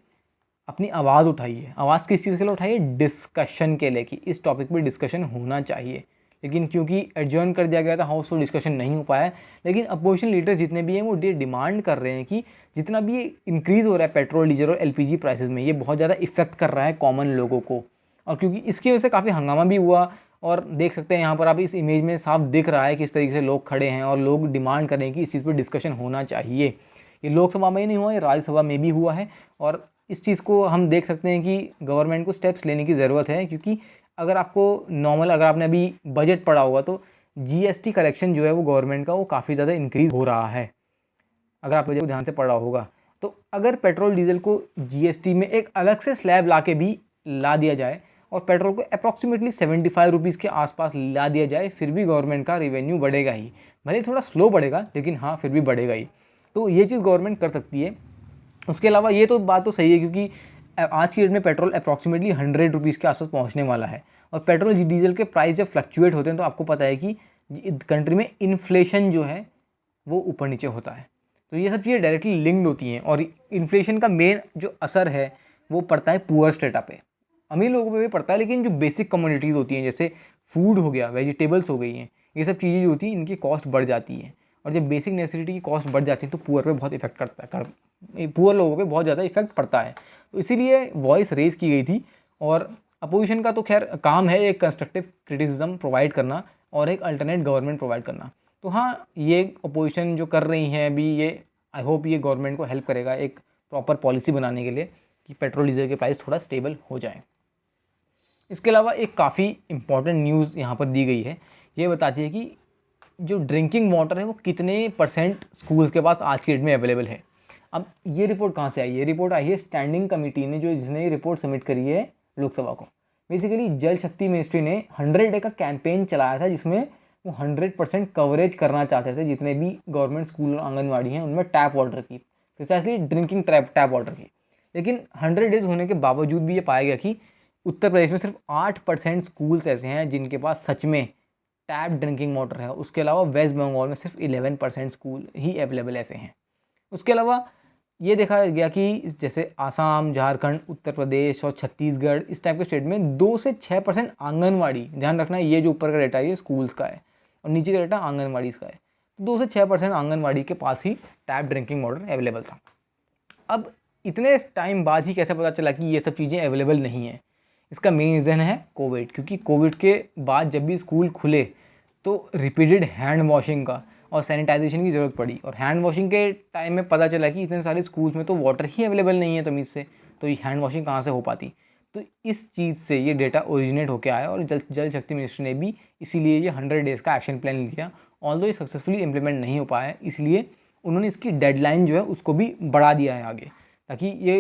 अपनी आवाज़ उठाई है। आवाज़ किस चीज़ के लिए उठाई है, डिस्कशन के लिए, कि इस टॉपिक पे डिस्कशन होना चाहिए। लेकिन क्योंकि एडजर्न कर दिया गया था हाउस, तो डिस्कशन नहीं हो पाया। लेकिन अपोजिशन लीडर्स जितने भी हैं वो डिमांड कर रहे हैं कि जितना भी इंक्रीज़ हो रहा है पेट्रोल, डीजल और LPG प्राइसेस में, ये बहुत ज़्यादा इफेक्ट कर रहा है कॉमन लोगों को। और क्योंकि इसकी वजह से काफ़ी हंगामा भी हुआ, और देख सकते हैं यहाँ पर आप इस इमेज में साफ दिख रहा है किस तरीके से लोग खड़े हैं और लोग डिमांड करें कि इस चीज़ पर डिस्कशन होना चाहिए। ये लोकसभा में ही नहीं हुआ, ये राज्यसभा में भी हुआ है। और इस चीज़ को हम देख सकते हैं कि गवर्नमेंट को स्टेप्स लेने की ज़रूरत है, क्योंकि अगर आपने अभी बजट पढ़ा होगा तो GST कलेक्शन जो है वो गवर्नमेंट का वो काफ़ी ज़्यादा इंक्रीज़ हो रहा है, अगर आप बजट को ध्यान से पढ़ा होगा। तो अगर पेट्रोल डीजल को GST में एक अलग से स्लैब ला के भी ला दिया जाए और पेट्रोल को अप्रॉक्सीमेटली 75 रुपीज़ के आसपास ला दिया जाए, फिर भी गवर्नमेंट का रेवेन्यू बढ़ेगा ही, भले थोड़ा स्लो बढ़ेगा लेकिन हाँ फिर भी बढ़ेगा ही। तो ये चीज़ गवर्नमेंट कर सकती है। उसके अलावा ये तो बात तो सही है क्योंकि आज की डेट में पेट्रोल अप्रॉक्सीमेटली 100 रुपीज़ के आसपास पहुंचने वाला है, और पेट्रोल डीजल के प्राइस जब फ्लक्चुएट होते हैं तो आपको पता है कि कंट्री में इन्फ्लेशन जो है वो ऊपर नीचे होता है। तो ये सब चीज़ें डायरेक्टली लिंक्ड होती हैं, और इन्फ्लेशन का मेन जो असर है वो पड़ता है पुअर स्टेटा पे, अमीर लोगों पे भी पड़ता है। लेकिन जो बेसिक कमोडिटीज़ होती हैं जैसे फूड हो गया, वेजिटेबल्स हो गई हैं, ये सब चीज़ें जो होती हैं इनकी कॉस्ट बढ़ जाती है। और जब बेसिक नेसेसिटी की कॉस्ट बढ़ जाती है तो पुअर पे बहुत इफेक्ट करता है, पुअर लोगों पे बहुत ज़्यादा इफेक्ट पड़ता है। तो इसीलिए वॉइस रेज की गई थी। और अपोजिशन का तो खैर काम है एक कंस्ट्रक्टिव क्रिटिसिज्म प्रोवाइड करना और एक अल्टरनेट गवर्नमेंट प्रोवाइड करना। तो हाँ, ये अपोजिशन जो कर रही हैं अभी, ये आई होप ये गवर्नमेंट को हेल्प करेगा एक प्रॉपर पॉलिसी बनाने के लिए कि पेट्रोल डीजल के प्राइस थोड़ा स्टेबल हो जाए। इसके अलावा एक काफ़ी इंपॉर्टेंट न्यूज़ यहाँ पर दी गई है। ये बताती है कि जो ड्रिंकिंग वाटर है वो कितने परसेंट स्कूल्स के पास आज की डेट में अवेलेबल है। अब ये रिपोर्ट कहाँ से आई? ये रिपोर्ट आई है स्टैंडिंग कमेटी ने, जिसने ये रिपोर्ट सबमिट करी है लोकसभा को। बेसिकली जल शक्ति मिनिस्ट्री ने 100 डे का कैंपेन चलाया था जिसमें वो 100% कवरेज करना चाहते थे जितने भी गवर्नमेंट स्कूल और आंगनवाड़ी हैं उनमें टैप वाटर की, प्रिसाइसली ड्रिंकिंग टैप वाटर की। लेकिन 100 डेज़ होने के बावजूद भी ये पाया गया कि उत्तर प्रदेश में सिर्फ 8% स्कूल्स ऐसे हैं जिनके पास सच में टैप ड्रिंकिंग वाटर है। उसके अलावा वेस्ट बंगाल में सिर्फ 11% स्कूल ही अवेलेबल ऐसे हैं। उसके अलावा ये देखा गया कि जैसे आसाम, झारखंड, उत्तर प्रदेश और छत्तीसगढ़ इस टाइप के स्टेट में 2 से 6% आंगनवाड़ी, ध्यान रखना ये जो ऊपर का डेटा है ये स्कूल्स का है और नीचे का डेटा आंगनवाड़ी का है, 2 से 6% आंगनवाड़ी के पास ही टैप ड्रिंकिंग वाटर अवेलेबल था। अब इतने टाइम बाद ही कैसे पता चला कि ये सब चीज़ें अवेलेबल नहीं है? इसका मेन रीज़न है कोविड, क्योंकि कोविड के बाद जब भी स्कूल खुले तो रिपीटेड हैंड वॉशिंग का और सैनिटाइजेशन की ज़रूरत पड़ी। और हैंड वॉशिंग के टाइम में पता चला कि इतने सारे स्कूल्स में तो वाटर ही अवेलेबल नहीं है तमीज़ से, तो ये हैंड वॉशिंग कहाँ से हो पाती? तो इस चीज़ से ये डेटा ओरिजिनेट होकर आया और जल शक्ति मिनिस्ट्री ने भी इसीलिए ये 100 डेज़ का एक्शन प्लान लिया। ऑल्दो ये सक्सेसफुली इम्प्लीमेंट नहीं हो पाया है, इसलिए उन्होंने इसकी डेडलाइन जो है उसको भी बढ़ा दिया है आगे, ताकि ये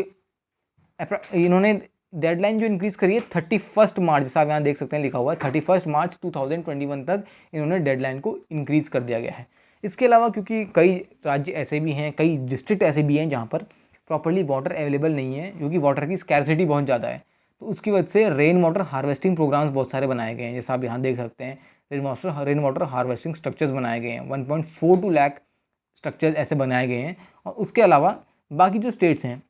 इन्होंने डेडलाइन जो इंक्रीज़ करी है 31 मार्च, जैसा आप यहाँ देख सकते हैं लिखा हुआ है 31 मार्च 2021 तक इन्होंने डेडलाइन को इंक्रीज़ कर दिया गया है। इसके अलावा क्योंकि कई राज्य ऐसे भी हैं, कई डिस्ट्रिक्ट ऐसे भी हैं जहाँ पर प्रॉपर्ली वाटर अवेलेबल नहीं है, क्योंकि वाटर की स्कैरसिटी बहुत ज़्यादा है, तो उसकी वजह से रेन वाटर हार्वेस्टिंग प्रोग्राम्स बहुत सारे बनाए गए हैं। जैसा आप यहाँ देख सकते हैं रेन वाटर हार्वेस्टिंग स्ट्रक्चर्स बनाए गए हैं, 1.42 लाख स्ट्रक्चर्स ऐसे बनाए गए हैं। और उसके अलावा बाकी जो स्टेट्स हैं,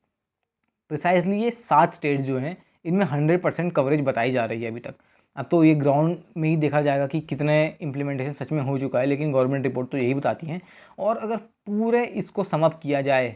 प्रिसाइसली ये 7 स्टेट्स जो हैं इनमें 100% कवरेज बताई जा रही है अभी तक। अब तो ये ग्राउंड में ही देखा जाएगा कि कितने इम्प्लीमेंटेशन सच में हो चुका है, लेकिन गवर्नमेंट रिपोर्ट तो यही बताती है। और अगर पूरे इसको सम अप किया जाए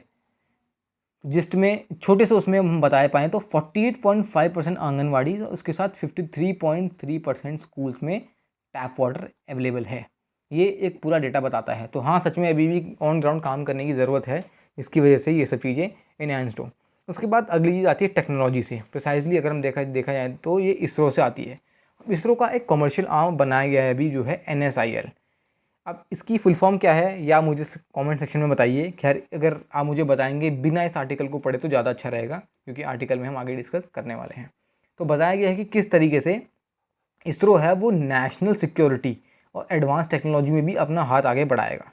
जिस्ट में छोटे से उसमें हम बता पाएँ तो 48.5% आंगनवाड़ी और उसके साथ 53.3% स्कूल्स में टैप वाटर अवेलेबल है। ये एक पूरा डेटा बताता है। तो हाँ, सच में अभी भी ऑन ग्राउंड काम करने की ज़रूरत है, जिसकी वजह से ये सब चीज़ें इनहेंस्ड हो। उसके बाद अगली चीज़ आती है टेक्नोलॉजी से। प्रिसाइजली अगर हम देखा जाए तो ये इसरो से आती है। इसरो का एक कमर्शियल आर्म बनाया गया है अभी जो है NSIL। अब इसकी फुल फॉर्म क्या है या मुझे कमेंट सेक्शन में बताइए। खैर अगर आप मुझे बताएंगे बिना इस आर्टिकल को पढ़े तो ज़्यादा अच्छा रहेगा, क्योंकि आर्टिकल में हम आगे डिस्कस करने वाले हैं। तो बताया गया है कि किस तरीके से इसरो है वो नेशनल सिक्योरिटी और एडवांस टेक्नोलॉजी में भी अपना हाथ आगे बढ़ाएगा।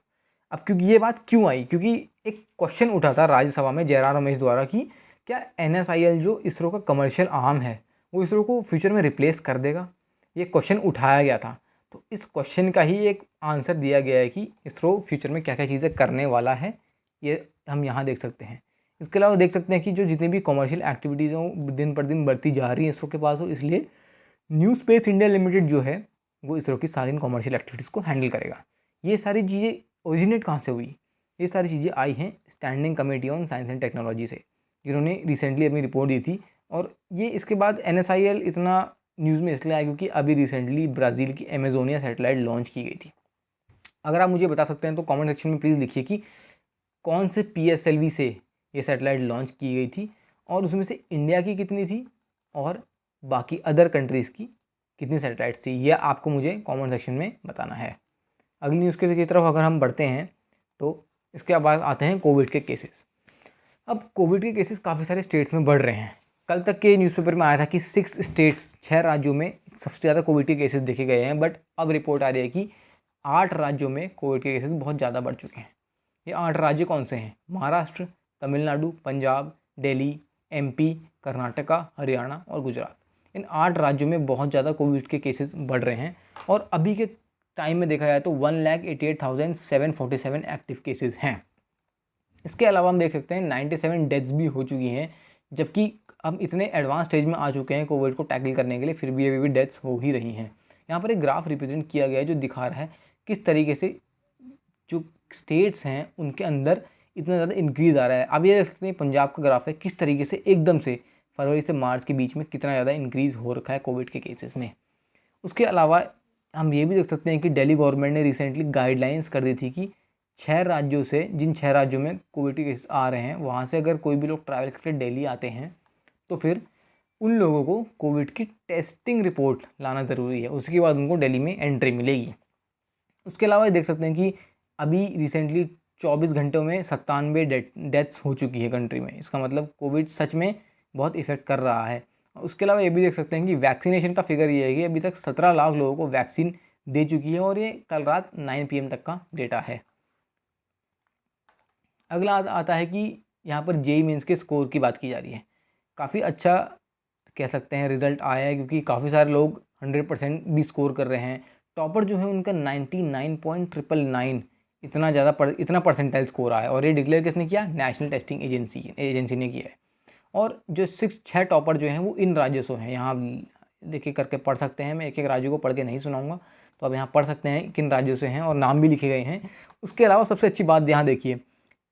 अब क्योंकि ये बात क्यों आई, क्योंकि एक क्वेश्चन उठा था राज्यसभा में जयराम रमेश द्वारा कि क्या NSIL जो इसरो का कमर्शियल आर्म है वो इसरो को फ्यूचर में रिप्लेस कर देगा। ये क्वेश्चन उठाया गया था। तो इस क्वेश्चन का ही एक आंसर दिया गया है कि इसरो फ्यूचर में क्या क्या चीज़ें करने वाला है, ये हम यहाँ देख सकते हैं। इसके अलावा देख सकते हैं कि जो जितनी भी कमर्शियल एक्टिविटीज़ हों दिन पर दिन बढ़ती जा रही हैं इसरो के पास हो, इसलिए न्यू स्पेस इंडिया लिमिटेड जो है वो इसरो की सारी कमर्शियल एक्टिविटीज़ को हैंडल करेगा। ये सारी चीज़ें ओरिजिनेट कहाँ से हुई? ये सारी चीज़ें आई हैं standing committee on science and technology से, जिन्होंने रिसेंटली अपनी रिपोर्ट दी थी। और ये इसके बाद NSIL इतना न्यूज़ में इसलिए आया क्योंकि अभी रिसेंटली ब्राज़ील की अमेजोनिया सैटेलाइट लॉन्च की गई थी। अगर आप मुझे बता सकते हैं तो कमेंट सेक्शन में प्लीज़ लिखिए कि कौन से PSLV से ये सैटेलाइट लॉन्च की गई थी और उसमें से इंडिया की कितनी थी और बाकी अदर कंट्रीज़ की कितनी सैटेलाइट्स थी, यह आपको मुझे कमेंट सेक्शन में बताना है। अगली न्यूज़ की तरफ अगर हम बढ़ते हैं तो इसके बाद आते हैं कोविड के केसेस। अब कोविड के केसेस काफ़ी सारे स्टेट्स में बढ़ रहे हैं। कल तक के न्यूज़पेपर में आया था कि 6 राज्यों में सबसे ज़्यादा कोविड के केसेस देखे गए हैं, बट अब रिपोर्ट आ रही है कि 8 राज्यों में कोविड के केसेस बहुत ज़्यादा बढ़ चुके हैं। ये 8 राज्य कौन से हैं? महाराष्ट्र, तमिलनाडु, पंजाब, दिल्ली, MP, कर्नाटका, हरियाणा और गुजरात। इन 8 राज्यों में बहुत ज़्यादा कोविड के केसेस बढ़ रहे हैं और अभी के टाइम में देखा जाए तो 1,88,747 एक्टिव केसेस हैं। इसके अलावा हम देख सकते हैं 97 डेथ्स भी हो चुकी हैं, जबकि हम इतने एडवांस स्टेज में आ चुके हैं कोविड को टैकल करने के लिए, फिर भी अभी भी डेथ्स हो ही रही हैं। यहाँ पर एक ग्राफ रिप्रेजेंट किया गया है जो दिखा रहा है किस तरीके से जो स्टेट्स हैं उनके अंदर इतना ज़्यादा इंक्रीज़ आ रहा है। अब ये देख सकते हैं पंजाब का ग्राफ है किस तरीके से एकदम से फरवरी से मार्च के बीच में कितना ज़्यादा इंक्रीज़ हो रखा है कोविड के केसेस में। उसके अलावा हम ये भी देख सकते हैं कि दिल्ली गवर्नमेंट ने रिसेंटली गाइडलाइंस कर दी थी कि 6 राज्यों से, जिन 6 राज्यों में कोविड के केसेस आ रहे हैं, वहाँ से अगर कोई भी लोग ट्रैवल करके दिल्ली आते हैं तो फिर उन लोगों को कोविड की टेस्टिंग रिपोर्ट लाना ज़रूरी है, उसके बाद उनको दिल्ली में एंट्री मिलेगी। उसके अलावा देख सकते हैं कि अभी रिसेंटली 24 घंटों में 97 डेथ्स हो चुकी है कंट्री में। इसका मतलब कोविड सच में बहुत इफेक्ट कर रहा है। उसके अलावा ये भी देख सकते हैं कि वैक्सीनेशन का फिगर ये है कि अभी तक 17 लाख लोगों को वैक्सीन दे चुकी है और ये कल रात 9 PM तक का डेटा है। अगला आता है कि यहाँ पर जेईई मेंस के स्कोर की बात की जा रही है। काफ़ी अच्छा कह सकते हैं रिज़ल्ट आया है क्योंकि काफ़ी सारे लोग 100% भी स्कोर कर रहे हैं। टॉपर जो है उनका 99.999 इतना परसेंटाइल स्कोर आया और ये डिक्लेयर किसने किया? नेशनल टेस्टिंग एजेंसी ने किया है। और जो 6 टॉपर जो हैं वो इन राज्यों से हैं। यहाँ देखिए करके पढ़ सकते हैं, मैं एक एक राज्यों को पढ़ के नहीं सुनाऊंगा, तो आप यहाँ पढ़ सकते हैं किन राज्यों से हैं और नाम भी लिखे गए हैं। उसके अलावा सबसे अच्छी बात यहाँ देखिए,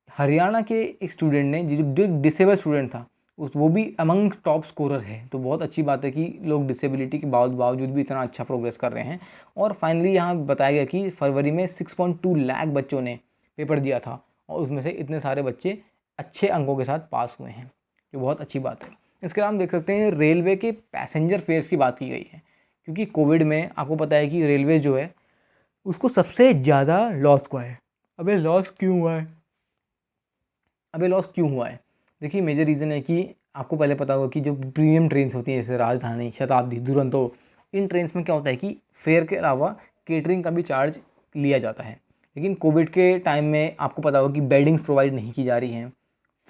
हरियाणा के एक स्टूडेंट ने जो डिसेबल स्टूडेंट था वो भी अमंग टॉप स्कोरर है। तो बहुत अच्छी बात है कि लोग डिसेबिलिटी के बावजूद भी इतना अच्छा प्रोग्रेस कर रहे हैं। और फाइनली यहाँ बताया गया कि फरवरी में 6.2 लाख बच्चों ने पेपर दिया था और उसमें से इतने सारे बच्चे अच्छे अंकों के साथ पास हुए हैं, जो बहुत अच्छी बात है। इसके अलावा हम देख सकते हैं रेलवे के पैसेंजर फेयर्स की बात की गई है, क्योंकि कोविड में आपको पता है कि रेलवे जो है उसको सबसे ज़्यादा लॉस हुआ है। अबे लॉस क्यों हुआ है? देखिए मेजर रीज़न है कि आपको पहले पता होगा कि जो प्रीमियम ट्रेन्स होती हैं जैसे राजधानी, शताब्दी, दुरंतो, इन ट्रेन्स में क्या होता है कि फेयर के अलावा केटरिंग का भी चार्ज लिया जाता है। लेकिन कोविड के टाइम में आपको पता होगा कि बेडिंग्स प्रोवाइड नहीं की जा रही हैं,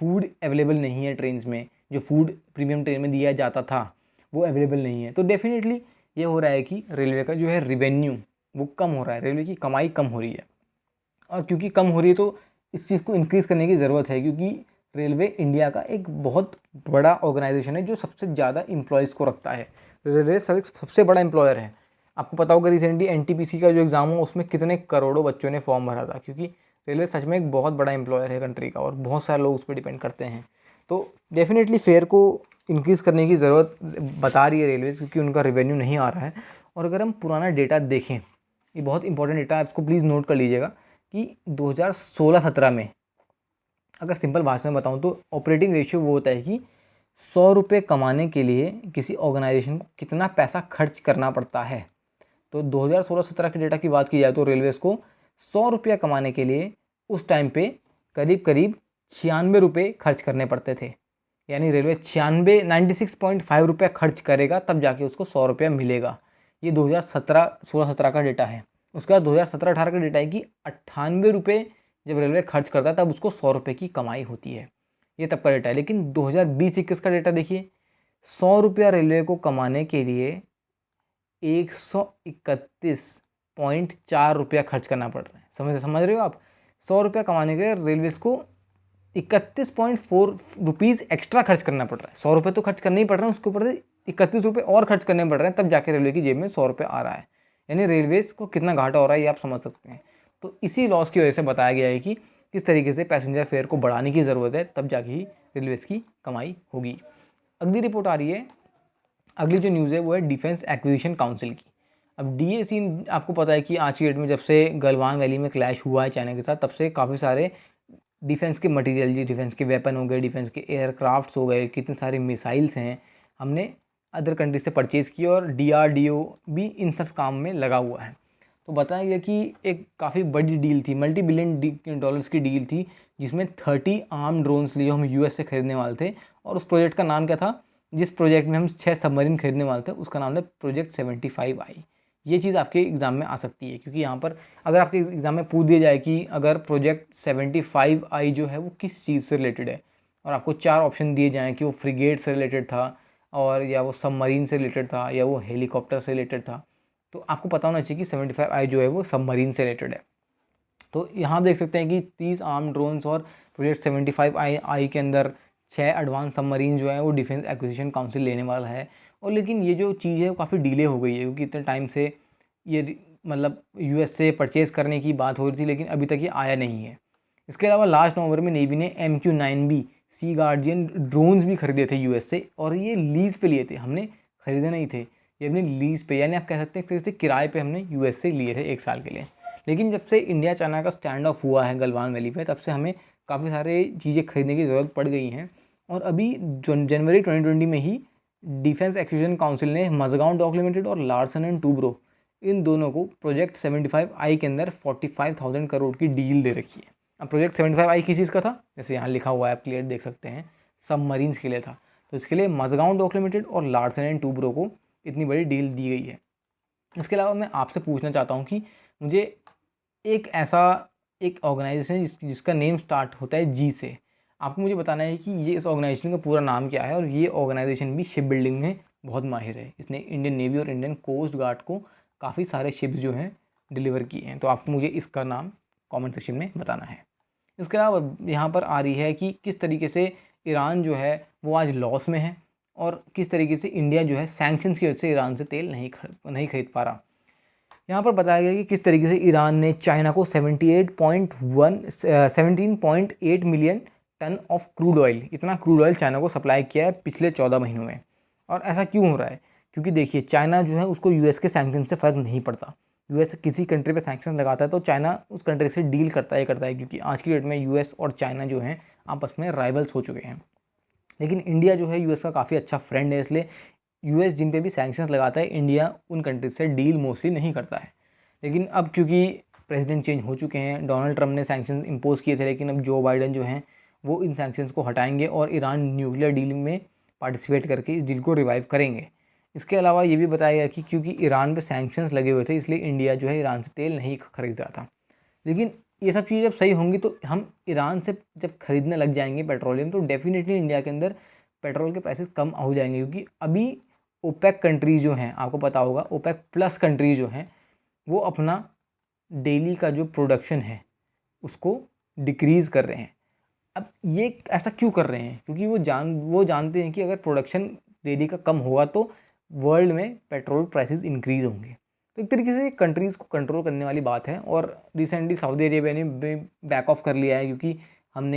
फूड अवेलेबल नहीं है ट्रेन्स में, जो फूड प्रीमियम ट्रेन में दिया जाता था वो अवेलेबल नहीं है। तो डेफिनेटली ये हो रहा है कि रेलवे का जो है रिवेन्यू वो कम हो रहा है, रेलवे की कमाई कम हो रही है। और क्योंकि कम हो रही है तो इस चीज़ को इंक्रीज़ करने की ज़रूरत है, क्योंकि रेलवे इंडिया का एक बहुत बड़ा ऑर्गेनाइजेशन है जो सबसे ज़्यादा एम्प्लॉयज़ को रखता है। रेलवे सबसे बड़ा एम्प्लॉयर है। आपको पता होगा रिसेंटली एनटीपीसी का जो एग्ज़ाम हुआ उसमें कितने करोड़ों बच्चों ने फॉर्म भरा था, क्योंकि रेलवे सच में एक बहुत बड़ा एम्प्लॉयर है कंट्री का और बहुत सारे लोग उस पर डिपेंड करते हैं। तो डेफिनेटली फेयर को इंक्रीज़ करने की ज़रूरत बता रही है रेलवे, क्योंकि उनका रेवेन्यू नहीं आ रहा है। और अगर हम पुराना डेटा देखें, ये बहुत इंपॉर्टेंट डेटा है, इसको प्लीज़ नोट कर लीजिएगा कि 2016-17 में अगर सिंपल भाषा में बताऊं तो ऑपरेटिंग रेशियो वो होता है कि 100 रुपये कमाने के लिए किसी ऑर्गेनाइजेशन को कितना पैसा खर्च करना पड़ता है। तो 2016-17 के डेटा की बात की जाए तो रेलवेज़ को 100 रुपया कमाने के लिए उस टाइम पे करीब 96 रुपये खर्च करने पड़ते थे। यानी रेलवे 96.5 रुपया खर्च करेगा तब जाके उसको 100 रुपया मिलेगा। ये 2016-17 का डेटा है। उसके बाद 2017-18 का डेटा है कि 98 रुपये जब रेलवे खर्च करता है तब उसको 100 रुपये की कमाई होती है। ये तब का डेटा है। लेकिन 2020-21 का डेटा देखिए, 100 रुपया रेलवे को कमाने के लिए 131.4 रुपया खर्च करना पड़ रहा है। समझ रहे हो आप? 100 रुपया कमाने के लिए रेलवे को 31.4 रुपीज़ एक्स्ट्रा खर्च करना पड़ रहा है। 100 रुपये तो खर्च करने ही पड़ रहे हैं, उसके ऊपर 31 रुपये और खर्च करने पड़ रहे हैं, तब जाके रेलवे की जेब में 100 रुपये आ रहा है। यानी रेलवेज़ को कितना घाटा हो रहा है ये आप समझ सकते हैं। तो इसी लॉस की वजह से बताया गया है कि किस तरीके से पैसेंजर फेयर को बढ़ाने की ज़रूरत है, तब जाके ही रेलवेज़ की कमाई होगी। अगली रिपोर्ट आ रही है, अगली जो न्यूज़ है वो है डिफेंस एक्विजिशन काउंसिल की। अब डीएसी आपको पता है कि आज की डेट में जब से गलवान वैली में क्लैश हुआ है चाइना के साथ, तब से काफ़ी सारे डिफेंस के मटेरियल, जी डिफेंस के वेपन हो गए, डिफेंस के एयरक्राफ्ट्स हो गए, कितने सारे मिसाइल्स हैं, हमने अदर कंट्री से परचेज़ किया और डीआरडीओ भी इन सब काम में लगा हुआ है। तो बताया गया कि एक काफ़ी बड़ी डील थी, मल्टी बिलियन डॉलर्स की डील थी, जिसमें 30 आर्म ड्रोन्स लिए हम यूएस से खरीदने वाले थे। और उस प्रोजेक्ट का नाम क्या था? जिस प्रोजेक्ट में हम 6 सबमरीन खरीदने वाले थे उसका नाम था प्रोजेक्ट 75I। ये चीज़ आपके एग्ज़ाम में आ सकती है, क्योंकि यहाँ पर अगर आपके एग्ज़ाम में पूछ दिया जाए कि अगर प्रोजेक्ट 75I जो है वो किस चीज़ से रिलेटेड है, और आपको 4 ऑप्शन दिए जाएँ कि वो फ्रिगेट से रिलेटेड था, और या वो सबमरीन से रिलेटेड था, या वो हेलीकॉप्टर से रिलेटेड था, तो आपको पता होना चाहिए कि 75I जो है वो सबमरीन से रिलेटेड है। तो यहाँ देख सकते हैं कि 30 आर्म ड्रोन्स और प्रोजेक्ट 75I के अंदर 6 एडवांस सबमरीन जो है वो डिफेंस एक्विजिशन काउंसिल लेने वाला है। और लेकिन ये जो चीज़ है वो काफ़ी डिले हो गई है, क्योंकि इतने टाइम से ये मतलब यूएस से परचेज़ करने की बात हो रही थी, लेकिन अभी तक ये आया नहीं है। इसके अलावा लास्ट नवंबर में नेवी ने MQ-9B सी गार्डियन ड्रोन्स भी खरीदे थे यूएस से, और ये लीज़ पे लिए थे, हमने खरीदे नहीं थे, ये अपने लीज़ पे, यानी आप कह सकते हैं एक तरह से किराए पे हमने यूएस से लिए थे 1 साल के लिए। लेकिन जब से इंडिया चाइना का स्टैंड ऑफ हुआ है गलवान वैली पे, तब से हमें काफ़ी सारे चीज़ें खरीदने की ज़रूरत पड़ गई हैं। और अभी जनवरी 2020 में ही डिफेंस एक्विजिशन काउंसिल ने मज़गांव डॉक लिमिटेड और लार्सन एंड टूब्रो इन दोनों को प्रोजेक्ट 75I के अंदर 45,000 करोड़ की डील दे रखी है। अब प्रोजेक्ट 75I किस चीज़ का था, जैसे यहाँ लिखा हुआ है, आप क्लियर देख सकते हैं, सबमरीन्स के लिए था। तो इसके लिए मज़गांव डॉक लिमिटेड और लार्सन एंड टूब्रो को इतनी बड़ी डील दी गई है। इसके अलावा मैं आपसे पूछना चाहता हूँ कि मुझे एक ऑर्गेनाइजेशन जिसका नेम स्टार्ट होता है जी से, आपको मुझे बताना है कि ये इस ऑर्गेनाइजेशन का पूरा नाम क्या है। और ये ऑर्गेनाइजेशन भी शिप बिल्डिंग में बहुत माहिर है, इसने इंडियन नेवी और इंडियन कोस्ट गार्ड को काफ़ी सारे शिप्स जो हैं डिलीवर किए हैं। तो आपको मुझे इसका नाम कमेंट सेक्शन में बताना है। इसके अलावा यहाँ पर आ रही है कि किस तरीके से ईरान जो है वो आज लॉस में है, और किस तरीके से इंडिया जो है सैंक्शंस की वजह से ईरान से तेल नहीं खरीद पा रहा। यहाँ पर बताया गया कि किस तरीके से ईरान ने चाइना को 17.8 million ton of crude oil, इतना क्रूड ऑयल चाइना को सप्लाई किया है पिछले 14 महीनों में। और ऐसा क्यों हो रहा है, क्योंकि देखिए चाइना जो है उसको यूएस के सैंक्शन से फ़र्क नहीं पड़ता। यूएस किसी कंट्री पे सैंक्शन लगाता है तो चाइना उस कंट्री से डील करता है, क्योंकि आज की डेट में यूएस और चाइना जो हैं आपस में राइवल्स हो चुके हैं। लेकिन इंडिया जो है यूएस का काफ़ी अच्छा फ्रेंड है, इसलिए यूएस जिन पे भी सैंक्शंस लगाता है, इंडिया उन कंट्रीज से डील मोस्टली नहीं करता है। लेकिन अब क्योंकि प्रेसिडेंट चेंज हो चुके हैं, डोनाल्ड ट्रम्प ने सैंक्शंस इम्पोज किए थे, लेकिन अब जो बाइडन जो हैं वो इन सैंक्शंस को हटाएंगे और ईरान न्यूक्लियर डील में पार्टिसिपेट करके इस डील को रिवाइव करेंगे। इसके अलावा ये भी बताया गया कि क्योंकि ईरान पे सैंक्शंस लगे हुए थे, इसलिए इंडिया जो है ईरान से तेल नहीं खरीद रहा था। लेकिन ये सब चीज़ें जब सही होंगी तो हम ईरान से जब खरीदने लग जाएंगे पेट्रोलियम, तो डेफिनेटली इंडिया के अंदर पेट्रोल के प्राइसेस कम हो जाएंगे। क्योंकि अभी ओपेक कंट्रीज़ जो हैं, आपको पता होगा ओपेक प्लस कंट्रीज़ जो हैं वो अपना डेली का जो प्रोडक्शन है उसको डिक्रीज़ कर रहे हैं। अब ये ऐसा क्यों कर रहे हैं, क्योंकि वो जानते हैं कि अगर प्रोडक्शन डेली का कम होगा तो वर्ल्ड में पेट्रोल प्राइसेस इंक्रीज़ होंगे। तो एक तरीके से कंट्रीज़ को कंट्रोल करने वाली बात है। और रिसेंटली सऊदी अरेबिया ने बैक ऑफ कर लिया है, क्योंकि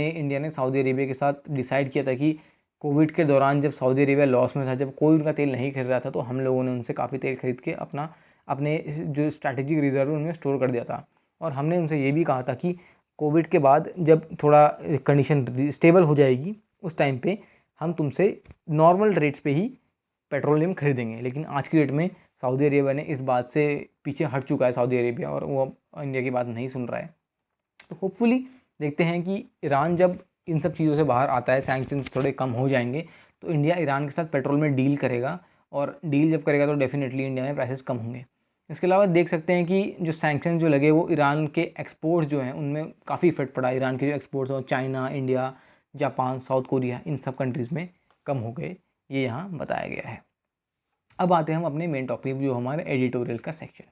इंडिया ने सऊदी अरेबिया के साथ डिसाइड किया था कि कोविड के दौरान जब सऊदी अरेबिया लॉस में था, जब कोई उनका तेल नहीं खरीद रहा था, तो हम लोगों ने उनसे काफ़ी तेल खरीद के अपने जो स्ट्रैटेजिक रिजर्व उनमें स्टोर कर दिया था। और हमने उनसे ये भी कहा था कि कोविड के बाद जब थोड़ा कंडीशन स्टेबल हो जाएगी, उस टाइम पे हम तुमसे नॉर्मल रेट्स पे ही पेट्रोलियम खरीदेंगे। लेकिन आज की डेट में सऊदी अरेबिया ने इस बात से पीछे हट चुका है सऊदी अरेबिया, और वो अब इंडिया की बात नहीं सुन रहा है। तो होपफुली देखते हैं कि ईरान जब इन सब चीज़ों से बाहर आता है, सैंक्शंस थोड़े कम हो जाएंगे, तो इंडिया ईरान के साथ पेट्रोल में डील करेगा, और डील जब करेगा तो डेफिनेटली इंडिया में प्राइसेस कम होंगे। इसके अलावा देख सकते हैं कि जो सैंक्शन जो लगे वो ईरान के एक्सपोर्ट्स जो हैं उनमें काफ़ी इफेक्ट पड़ा। ईरान के जो एक्सपोर्ट्स हैं China, India, Japan, South Korea, इन सब कंट्रीज़ में कम हो गए, ये यहाँ बताया गया है। अब आते हैं हम अपने मेन टॉपिक, जो हमारे एडिटोरियल का सेक्शन।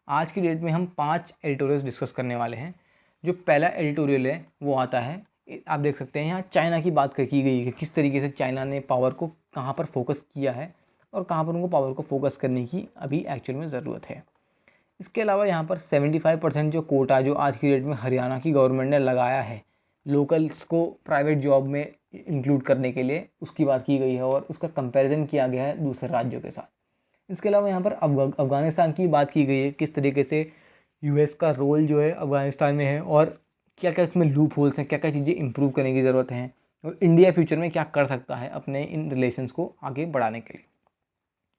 आज की डेट में हम 5 एडिटोरियल्स डिस्कस करने वाले हैं। जो पहला एडिटोरियल है वो आता है, आप देख सकते हैं यहाँ चाइना की बात की गई है कि किस तरीके से चाइना ने पावर को कहाँ पर फोकस किया है और कहाँ पर उनको पावर को फोकस करने की अभी एक्चुअल में ज़रूरत है। इसके अलावा यहाँ पर 75% जो कोटा जो आज की डेट में हरियाणा की गवर्नमेंट ने लगाया है लोकल्स को प्राइवेट जॉब में इंक्लूड करने के लिए, उसकी बात की गई है और उसका कंपैरिजन किया गया है दूसरे राज्यों के साथ। इसके अलावा यहाँ पर अफ़गानिस्तान की बात की गई है, किस तरीके से यूएस का रोल जो है अफ़गानिस्तान में है और क्या क्या इसमें लूप होल्स हैं, क्या क्या चीज़ें इंप्रूव करने की ज़रूरत है, और इंडिया फ्यूचर में क्या कर सकता है अपने इन रिलेशंस को आगे बढ़ाने के लिए।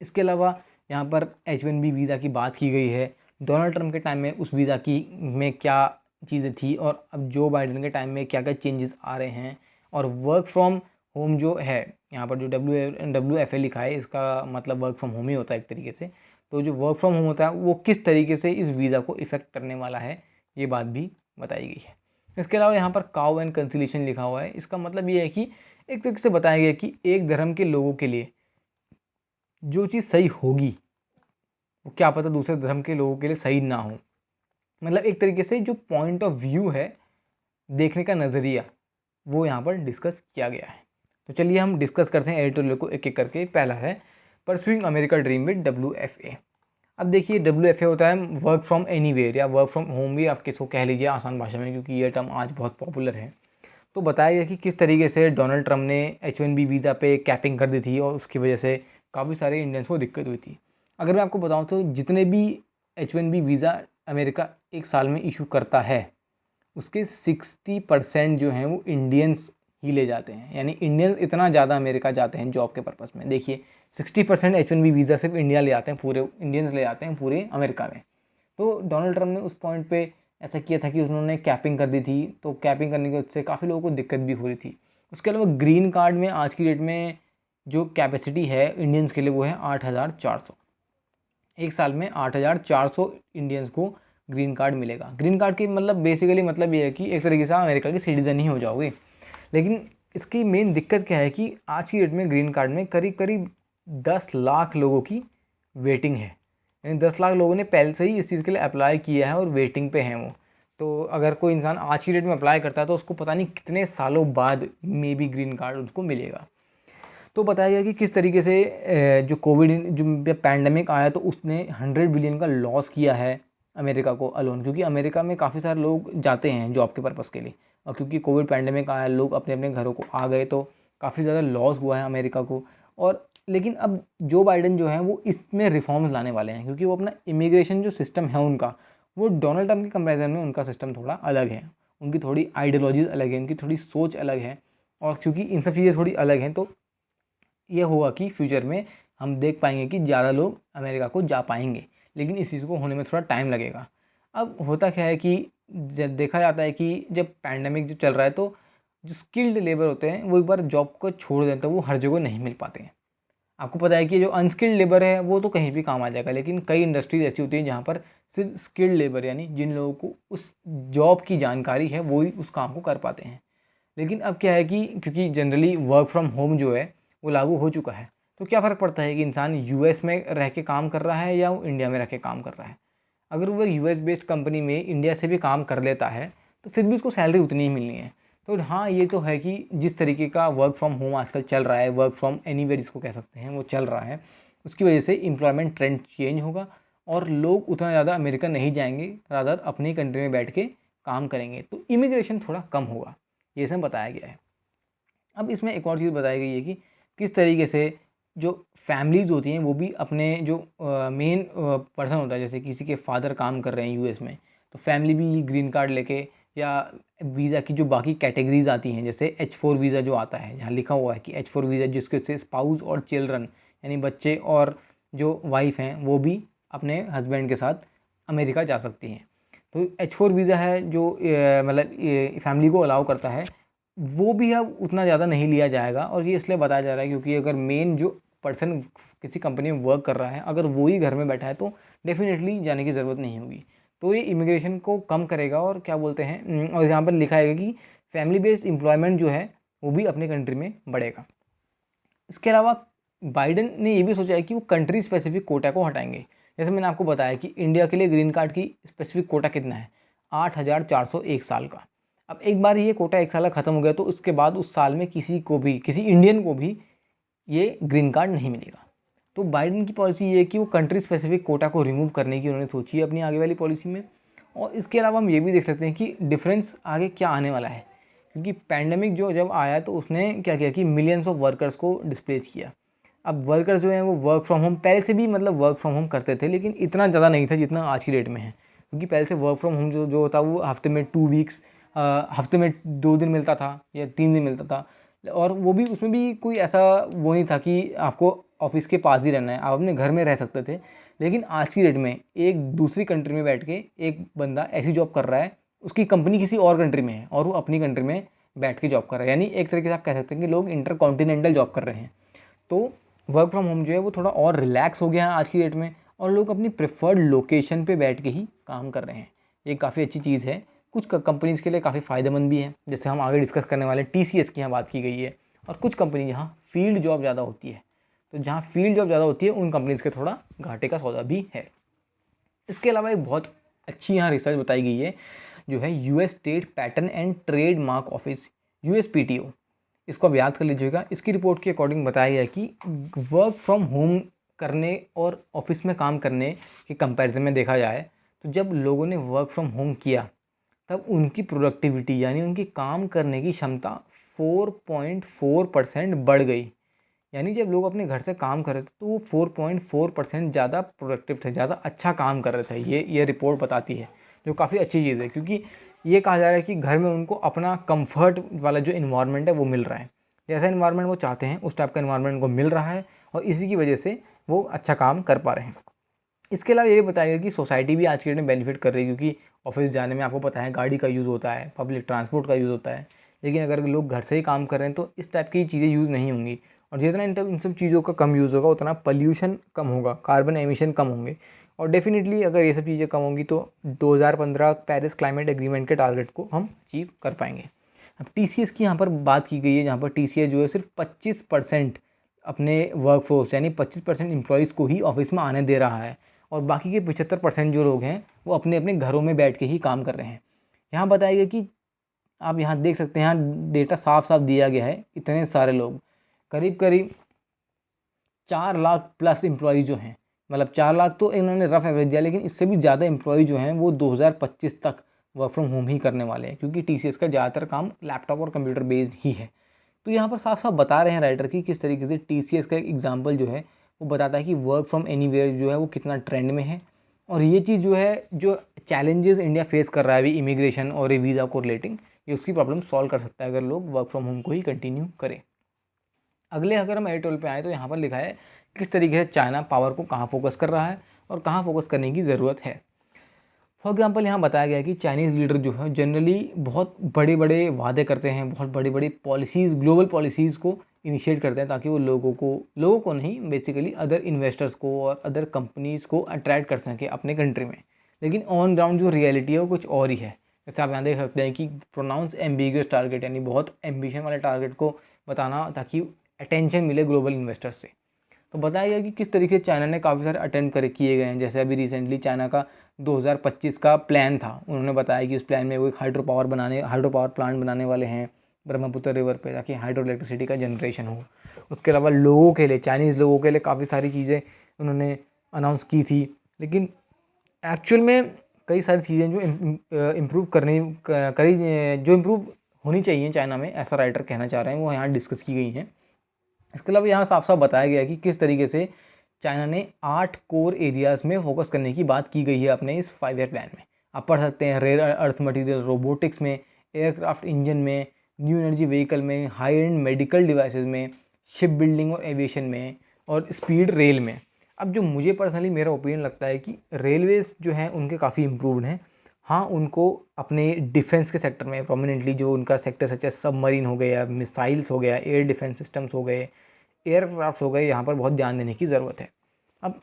इसके अलावा यहाँ पर H1B वीज़ा की बात की गई है। डोनाल्ड ट्रम्प के टाइम में उस वीज़ा की में क्या चीज़ें थी और अब जो बाइडेन के टाइम में क्या क्या चेंजेस आ रहे हैं, और वर्क फ्रॉम होम जो है यहाँ पर जो WFA लिखा है, इसका मतलब वर्क फ्रॉम होम ही होता है एक तरीके से। तो जो वर्क फ्रॉम होम होता है वो किस तरीके से इस वीज़ा को इफ़ेक्ट करने वाला है, ये बात भी बताई गई है। इसके अलावा यहाँ पर काउ एंड कंसिलिएशन लिखा हुआ है। इसका मतलब ये है कि एक तरीके से बताया गया कि एक धर्म के लोगों के लिए जो चीज़ सही होगी वो क्या पता दूसरे धर्म के लोगों के लिए सही ना हो। मतलब एक तरीके से जो पॉइंट ऑफ व्यू है, देखने का नज़रिया, वो यहाँ पर डिस्कस किया गया है। तो चलिए हम डिस्कस करते हैं एडिटोरियल को एक एक करके। पहला है pursuing America dream with WFA। अब देखिए WFA होता है वर्क फ्रॉम एनीवेयर या वर्क फ्रॉम होम भी आप किसको कह लीजिए आसान भाषा में, क्योंकि ये टर्म आज बहुत पॉपुलर है। तो बताया गया कि किस तरीके से डोनाल्ड ट्रम्प ने H1B वीज़ा पे कैपिंग कर दी थी और उसकी वजह से काफ़ी सारे इंडियंस को दिक्कत हुई थी। अगर मैं आपको बताऊं तो जितने भी H1B वीज़ा अमेरिका एक साल में इशू करता है उसके 60% जो हैं वो इंडियंस ही ले जाते हैं। यानी इंडियंस इतना ज़्यादा अमेरिका जाते हैं जॉब के पर्पस में। देखिए 60% H1B वीज़ा सिर्फ इंडिया ले आते हैं, पूरे इंडियंस ले आते हैं पूरे अमेरिका में। तो डोनाल्ड ट्रम्प ने उस पॉइंट पे ऐसा किया था कि उन्होंने कैपिंग कर दी थी, तो कैपिंग करने की वजह से काफ़ी लोगों को दिक्कत भी हो रही थी। उसके अलावा ग्रीन कार्ड में आज की डेट में जो कैपेसिटी है इंडियंस के लिए वो है 8,400। एक साल में 8,400 इंडियंस को ग्रीन कार्ड मिलेगा। ग्रीन कार्ड की मतलब बेसिकली मतलब ये है कि एक तरीके से आप अमेरिका के सिटीज़न ही हो जाओगे। लेकिन इसकी मेन दिक्कत क्या है कि आज की डेट में ग्रीन कार्ड में करीब करीब 10 लाख लोगों की वेटिंग है। यानी 10 लाख लोगों ने पहले से ही इस चीज़ के लिए अप्लाई किया है और वेटिंग पे हैं वो। तो अगर कोई इंसान आज की डेट में अप्लाई करता है तो उसको पता नहीं कितने सालों बाद मे बी ग्रीन कार्ड उसको मिलेगा। तो बताया गया कि किस तरीके से जो कोविड जो पैंडमिक आया तो उसने 100 बिलियन का लॉस किया है अमेरिका को अलोन, क्योंकि अमेरिका में काफ़ी सारे लोग जाते हैं जॉब के पर्पज़ के लिए, और क्योंकि कोविड पैंडमिक आया लोग अपने अपने घरों को आ गए तो काफ़ी ज़्यादा लॉस हुआ है अमेरिका को। और लेकिन अब जो बाइडन जो है वो इसमें रिफॉर्म्स लाने वाले हैं, क्योंकि वो अपना इमिग्रेशन जो सिस्टम है उनका, वो डोनाल्ड ट्रम्प के कंपैरिजन में उनका सिस्टम थोड़ा अलग है। उनकी थोड़ी आइडियोलॉजीज अलग है, उनकी थोड़ी सोच अलग है, और क्योंकि इन सब चीज़ें थोड़ी अलग हैं तो ये होगा कि फ्यूचर में हम देख पाएंगे कि ज़्यादा लोग अमेरिका को जा पाएंगे, लेकिन इस चीज़ को होने में थोड़ा टाइम लगेगा। अब होता क्या है कि जब देखा जाता है कि जब पैंडमिक जो चल रहा है तो जो स्किल्ड लेबर होते हैं वो एक बार जॉब को छोड़ देते हैं, वो हर जगह नहीं मिल पाते हैं। आपको पता है कि जो अनस्किल्ड लेबर है वो तो कहीं भी काम आ जाएगा, लेकिन कई इंडस्ट्रीज ऐसी होती हैं जहाँ पर सिर्फ स्किल्ड लेबर यानी जिन लोगों को उस जॉब की जानकारी है वो ही उस काम को कर पाते हैं। लेकिन अब क्या है कि क्योंकि जनरली वर्क फ्रॉम होम जो है वो लागू हो चुका है, तो क्या फ़र्क पड़ता है कि इंसान यूएस में रह के काम कर रहा है या वो इंडिया में रह के काम कर रहा है। अगर वो यूएस बेस्ड कंपनी में इंडिया से भी काम कर लेता है तो फिर भी उसको सैलरी उतनी ही मिलनी है। तो हाँ, ये तो है कि जिस तरीके का वर्क फ्रॉम होम आजकल चल रहा है, वर्क फ्रॉम एनीवेयर जिसको कह सकते हैं, वो चल रहा है, उसकी वजह से एम्प्लॉयमेंट ट्रेंड चेंज होगा और लोग उतना ज़्यादा अमेरिका नहीं जाएंगे, रादर अपनी कंट्री में बैठ के काम करेंगे, तो इमिग्रेशन थोड़ा कम होगा, ये सब बताया गया है। अब इसमें एक और चीज़ बताई गई है कि किस तरीके से जो फैमिलीज़ होती हैं वो भी अपने जो मेन पर्सन होता है, जैसे किसी के फादर काम कर रहे हैं यूएस में, तो फैमिली भी ग्रीन कार्ड लेके या वीज़ा की जो बाकी कैटेगरीज आती हैं, जैसे H4 वीज़ा जो आता है, जहाँ लिखा हुआ है कि H4 वीज़ा जिसके से स्पाउस और चिल्ड्रन यानी बच्चे और जो वाइफ हैं वो भी अपने हस्बैंड के साथ अमेरिका जा सकती हैं। तो H4 वीज़ा है जो मतलब फैमिली को अलाउ करता है, वो भी अब उतना ज़्यादा नहीं लिया जाएगा। और ये इसलिए बताया जा रहा है क्योंकि अगर मेन जो पर्सन किसी कंपनी में वर्क कर रहा है अगर वो ही घर में बैठा है तो डेफिनेटली जाने की ज़रूरत नहीं होगी। तो ये इमिग्रेशन को कम करेगा और क्या बोलते हैं, और यहाँ पर लिखा है कि फैमिली बेस्ड एम्प्लॉयमेंट जो है वो भी अपनी कंट्री में बढ़ेगा। इसके अलावा बाइडन ने ये भी सोचा है कि वो कंट्री स्पेसिफिक कोटा को हटाएंगे। जैसे मैंने आपको बताया कि इंडिया के लिए ग्रीन कार्ड की स्पेसिफिक कोटा कितना है, 8,400 एक साल का। अब एक बार ये कोटा एक साल का ख़त्म हो गया तो उसके बाद उस साल में किसी को भी, किसी इंडियन को भी ये ग्रीन कार्ड नहीं मिलेगा। तो बाइडन की पॉलिसी ये है कि वो कंट्री स्पेसिफिक कोटा को रिमूव करने की उन्होंने सोची है अपनी आगे वाली पॉलिसी में। और इसके अलावा हम ये भी देख सकते हैं कि डिफरेंस आगे क्या आने वाला है, क्योंकि पैंडमिक जो जब आया तो उसने क्या किया कि मिलियंस ऑफ वर्कर्स को डिस्प्लेस किया। अब वर्कर्स जो हैं वो वर्क फ्रॉम होम पहले से भी मतलब वर्क फ्रॉम होम करते थे, लेकिन इतना ज़्यादा नहीं था जितना आज की डेट में है। क्योंकि पहले से वर्क फ्रॉम होम जो होता वो हफ्ते में 2 वीक्स, हफ्ते में 2 दिन मिलता था या 3 दिन मिलता था, और वो भी उसमें भी कोई ऐसा वो नहीं था कि आपको ऑफिस के पास ही रहना है, आप अपने घर में रह सकते थे। लेकिन आज की डेट में एक दूसरी कंट्री में बैठ के एक बंदा ऐसी जॉब कर रहा है, उसकी कंपनी किसी और कंट्री में है और वो अपनी कंट्री में बैठ के जॉब कर रहा है। यानी एक तरीके से आप कह सकते हैं कि लोग इंटर कॉन्टिनेंटल जॉब कर रहे हैं। तो वर्क फ्रॉम होम जो है वो थोड़ा और रिलैक्स हो गया है आज की डेट में, और लोग अपनी प्रेफर्ड लोकेशन पे बैठ के ही काम कर रहे हैं। ये काफ़ी अच्छी चीज़ है, कुछ कंपनीज़ के लिए काफ़ी फ़ायदेमंद भी है, जैसे हम आगे डिस्कस करने वाले TCS की यहाँ बात की गई है। और कुछ कंपनी जहाँ फील्ड जॉब ज़्यादा होती है, तो जहाँ फील्ड जॉब ज़्यादा होती है उन कंपनीज़ के थोड़ा घाटे का सौदा भी है। इसके अलावा एक बहुत अच्छी यहाँ रिसर्च बताई गई है जो है US state pattern and trade mark office, USPTO। इसको आप याद कर लीजिएगा। इसकी रिपोर्ट के अकॉर्डिंग बताया गया कि वर्क फ्रॉम होम करने और ऑफिस में काम करने के कंपैरिजन में देखा जाए तो जब लोगों ने वर्क फ्रॉम होम किया तब उनकी प्रोडक्टिविटी यानी उनकी काम करने की क्षमता 4.4% बढ़ गई। यानी जब लोग अपने घर से काम कर रहे थे तो वो 4.4% ज़्यादा प्रोडक्टिव थे, ज़्यादा अच्छा काम कर रहे थे। ये रिपोर्ट बताती है, जो काफ़ी अच्छी चीज़ है, क्योंकि ये कहा जा रहा है कि घर में उनको अपना कंफर्ट वाला जो इन्वायरमेंट है वो मिल रहा है। जैसा इन्वायरमेंट वो चाहते हैं उस टाइप का इन्वायरमेंट उनको मिल रहा है और इसी की वजह से वो अच्छा काम कर पा रहे हैं। इसके अलावा ये बताया गया कि सोसाइटी भी आज के डेट में बेनिफिट कर रही है, क्योंकि ऑफिस जाने में आपको पता है गाड़ी का यूज़ होता है, पब्लिक ट्रांसपोर्ट का यूज़ होता है। लेकिन अगर लोग घर से ही काम कर रहे हैं तो इस टाइप की चीज़ें यूज़ नहीं होंगी, और जितना इन सब चीज़ों का कम यूज़ होगा उतना पॉल्यूशन कम होगा, कार्बन एमिशन कम होंगे, और डेफिनेटली अगर ये सब चीज़ें कम होंगी तो 2015 पेरिस क्लाइमेट एग्रीमेंट के टारगेट को हम अचीव कर पाएंगे। अब TCS की यहाँ पर बात की गई है, जहाँ पर TCS जो है सिर्फ 25% अपने वर्कफोर्स यानी 25% एम्प्लॉयज़ को ही ऑफिस में आने दे रहा है, और बाकी के 75% जो लोग हैं वो अपने अपने घरों में बैठ के ही काम कर रहे हैं। यहाँ बताया गया कि आप यहाँ देख सकते हैं, यहाँ डेटा साफ साफ दिया गया है, इतने सारे लोग करीब करीब 4 लाख प्लस एम्प्लॉयज़ जो हैं, मतलब 4 लाख तो इन्होंने रफ एवरेज दिया, लेकिन इससे भी ज़्यादा एम्प्लॉय जो हैं वो 2025 तक वर्क फ्रॉम होम ही करने वाले हैं, क्योंकि TCS का ज़्यादातर काम लैपटॉप और कंप्यूटर बेस्ड ही है। तो यहाँ पर साफ साफ बता रहे हैं राइटर की किस तरीके से TCS का एक एग्जाम्पल जो है वो बताता है कि वर्क फ्रॉम एनीवेयर जो है वो कितना ट्रेंड में है, और ये चीज़ जो है, जो चैलेंजेस इंडिया फेस कर रहा है अभी इमिग्रेशन और ये वीज़ा को रिलेटिंग, ये उसकी प्रॉब्लम सॉल्व कर सकता है अगर लोग वर्क फ्रॉम होम को ही कंटिन्यू करें। अगले अगर हम एडिटोरियल पे आए तो यहाँ पर लिखा है किस तरीके से चाइना पावर को कहाँ फोकस कर रहा है और कहाँ फोकस करने की ज़रूरत है। फॉर एग्जाम्पल यहाँ बताया गया है कि चाइनीज़ लीडर जो है जनरली बहुत बड़े बड़े वादे करते हैं, बहुत बड़ी बड़ी पॉलिसीज़, ग्लोबल पॉलिसीज़ को इनिशिएट करते हैं, ताकि वो लोगों को नहीं, बेसिकली अदर इन्वेस्टर्स को और अदर कंपनीज़ को अट्रैक्ट कर सकें अपने कंट्री में। लेकिन ऑन ग्राउंड जो रियलिटी है वो कुछ और ही है। जैसे आप यहाँ देख सकते हैं कि प्रोनाउंस एम्बिगुअस टारगेट, यानी बहुत एम्बिशन वाले टारगेट को बताना ताकि अटेंशन मिले ग्लोबल इन्वेस्टर्स से। तो बताया गया कि किस तरीके से चाइना ने काफ़ी सारे अटेम्प्ट किए गए हैं। जैसे अभी रिसेंटली चाइना का 2025 का प्लान था, उन्होंने बताया कि उस प्लान में वो एक हाइड्रो पावर प्लांट बनाने वाले हैं ब्रह्मपुत्र रिवर पे, ताकि हाइड्रो इलेक्ट्रिसिटी का जनरेशन हो। उसके अलावा लोगों के लिए, चाइनीज़ लोगों के लिए काफ़ी सारी चीज़ें उन्होंने अनाउंस की थी, लेकिन एक्चुअल में कई सारी चीज़ें जो इम्प्रूव होनी चाहिए चाइना में, ऐसा राइटर कहना चाह रहे हैं, वो यहाँ डिस्कस की गई हैं। इसके अलावा यहाँ साफ साफ बताया गया है कि किस तरीके से चाइना ने 8 कोर एरियाज़ में फोकस करने की बात की गई है अपने इस 5 ईयर प्लान में। आप पढ़ सकते हैं रेयर अर्थ मटेरियल, रोबोटिक्स में, एयरक्राफ्ट इंजन में, न्यू एनर्जी व्हीकल में, हाई एंड मेडिकल डिवाइसेस में, शिप बिल्डिंग और एविएशन में, और स्पीड रेल में। अब जो मुझे पर्सनली मेरा ओपिनियन लगता है कि रेलवेज़ जो हैं उनके काफ़ी इम्प्रूवड हैं। हाँ, उनको अपने डिफेंस के सेक्टर में प्रोमिनेंटली जो उनका सेक्टर सच है, सबमरीन हो गया, मिसाइल्स हो गया, एयर डिफेंस सिस्टम्स हो गए, एयरक्राफ्ट हो गए, यहाँ पर बहुत ध्यान देने की ज़रूरत है। अब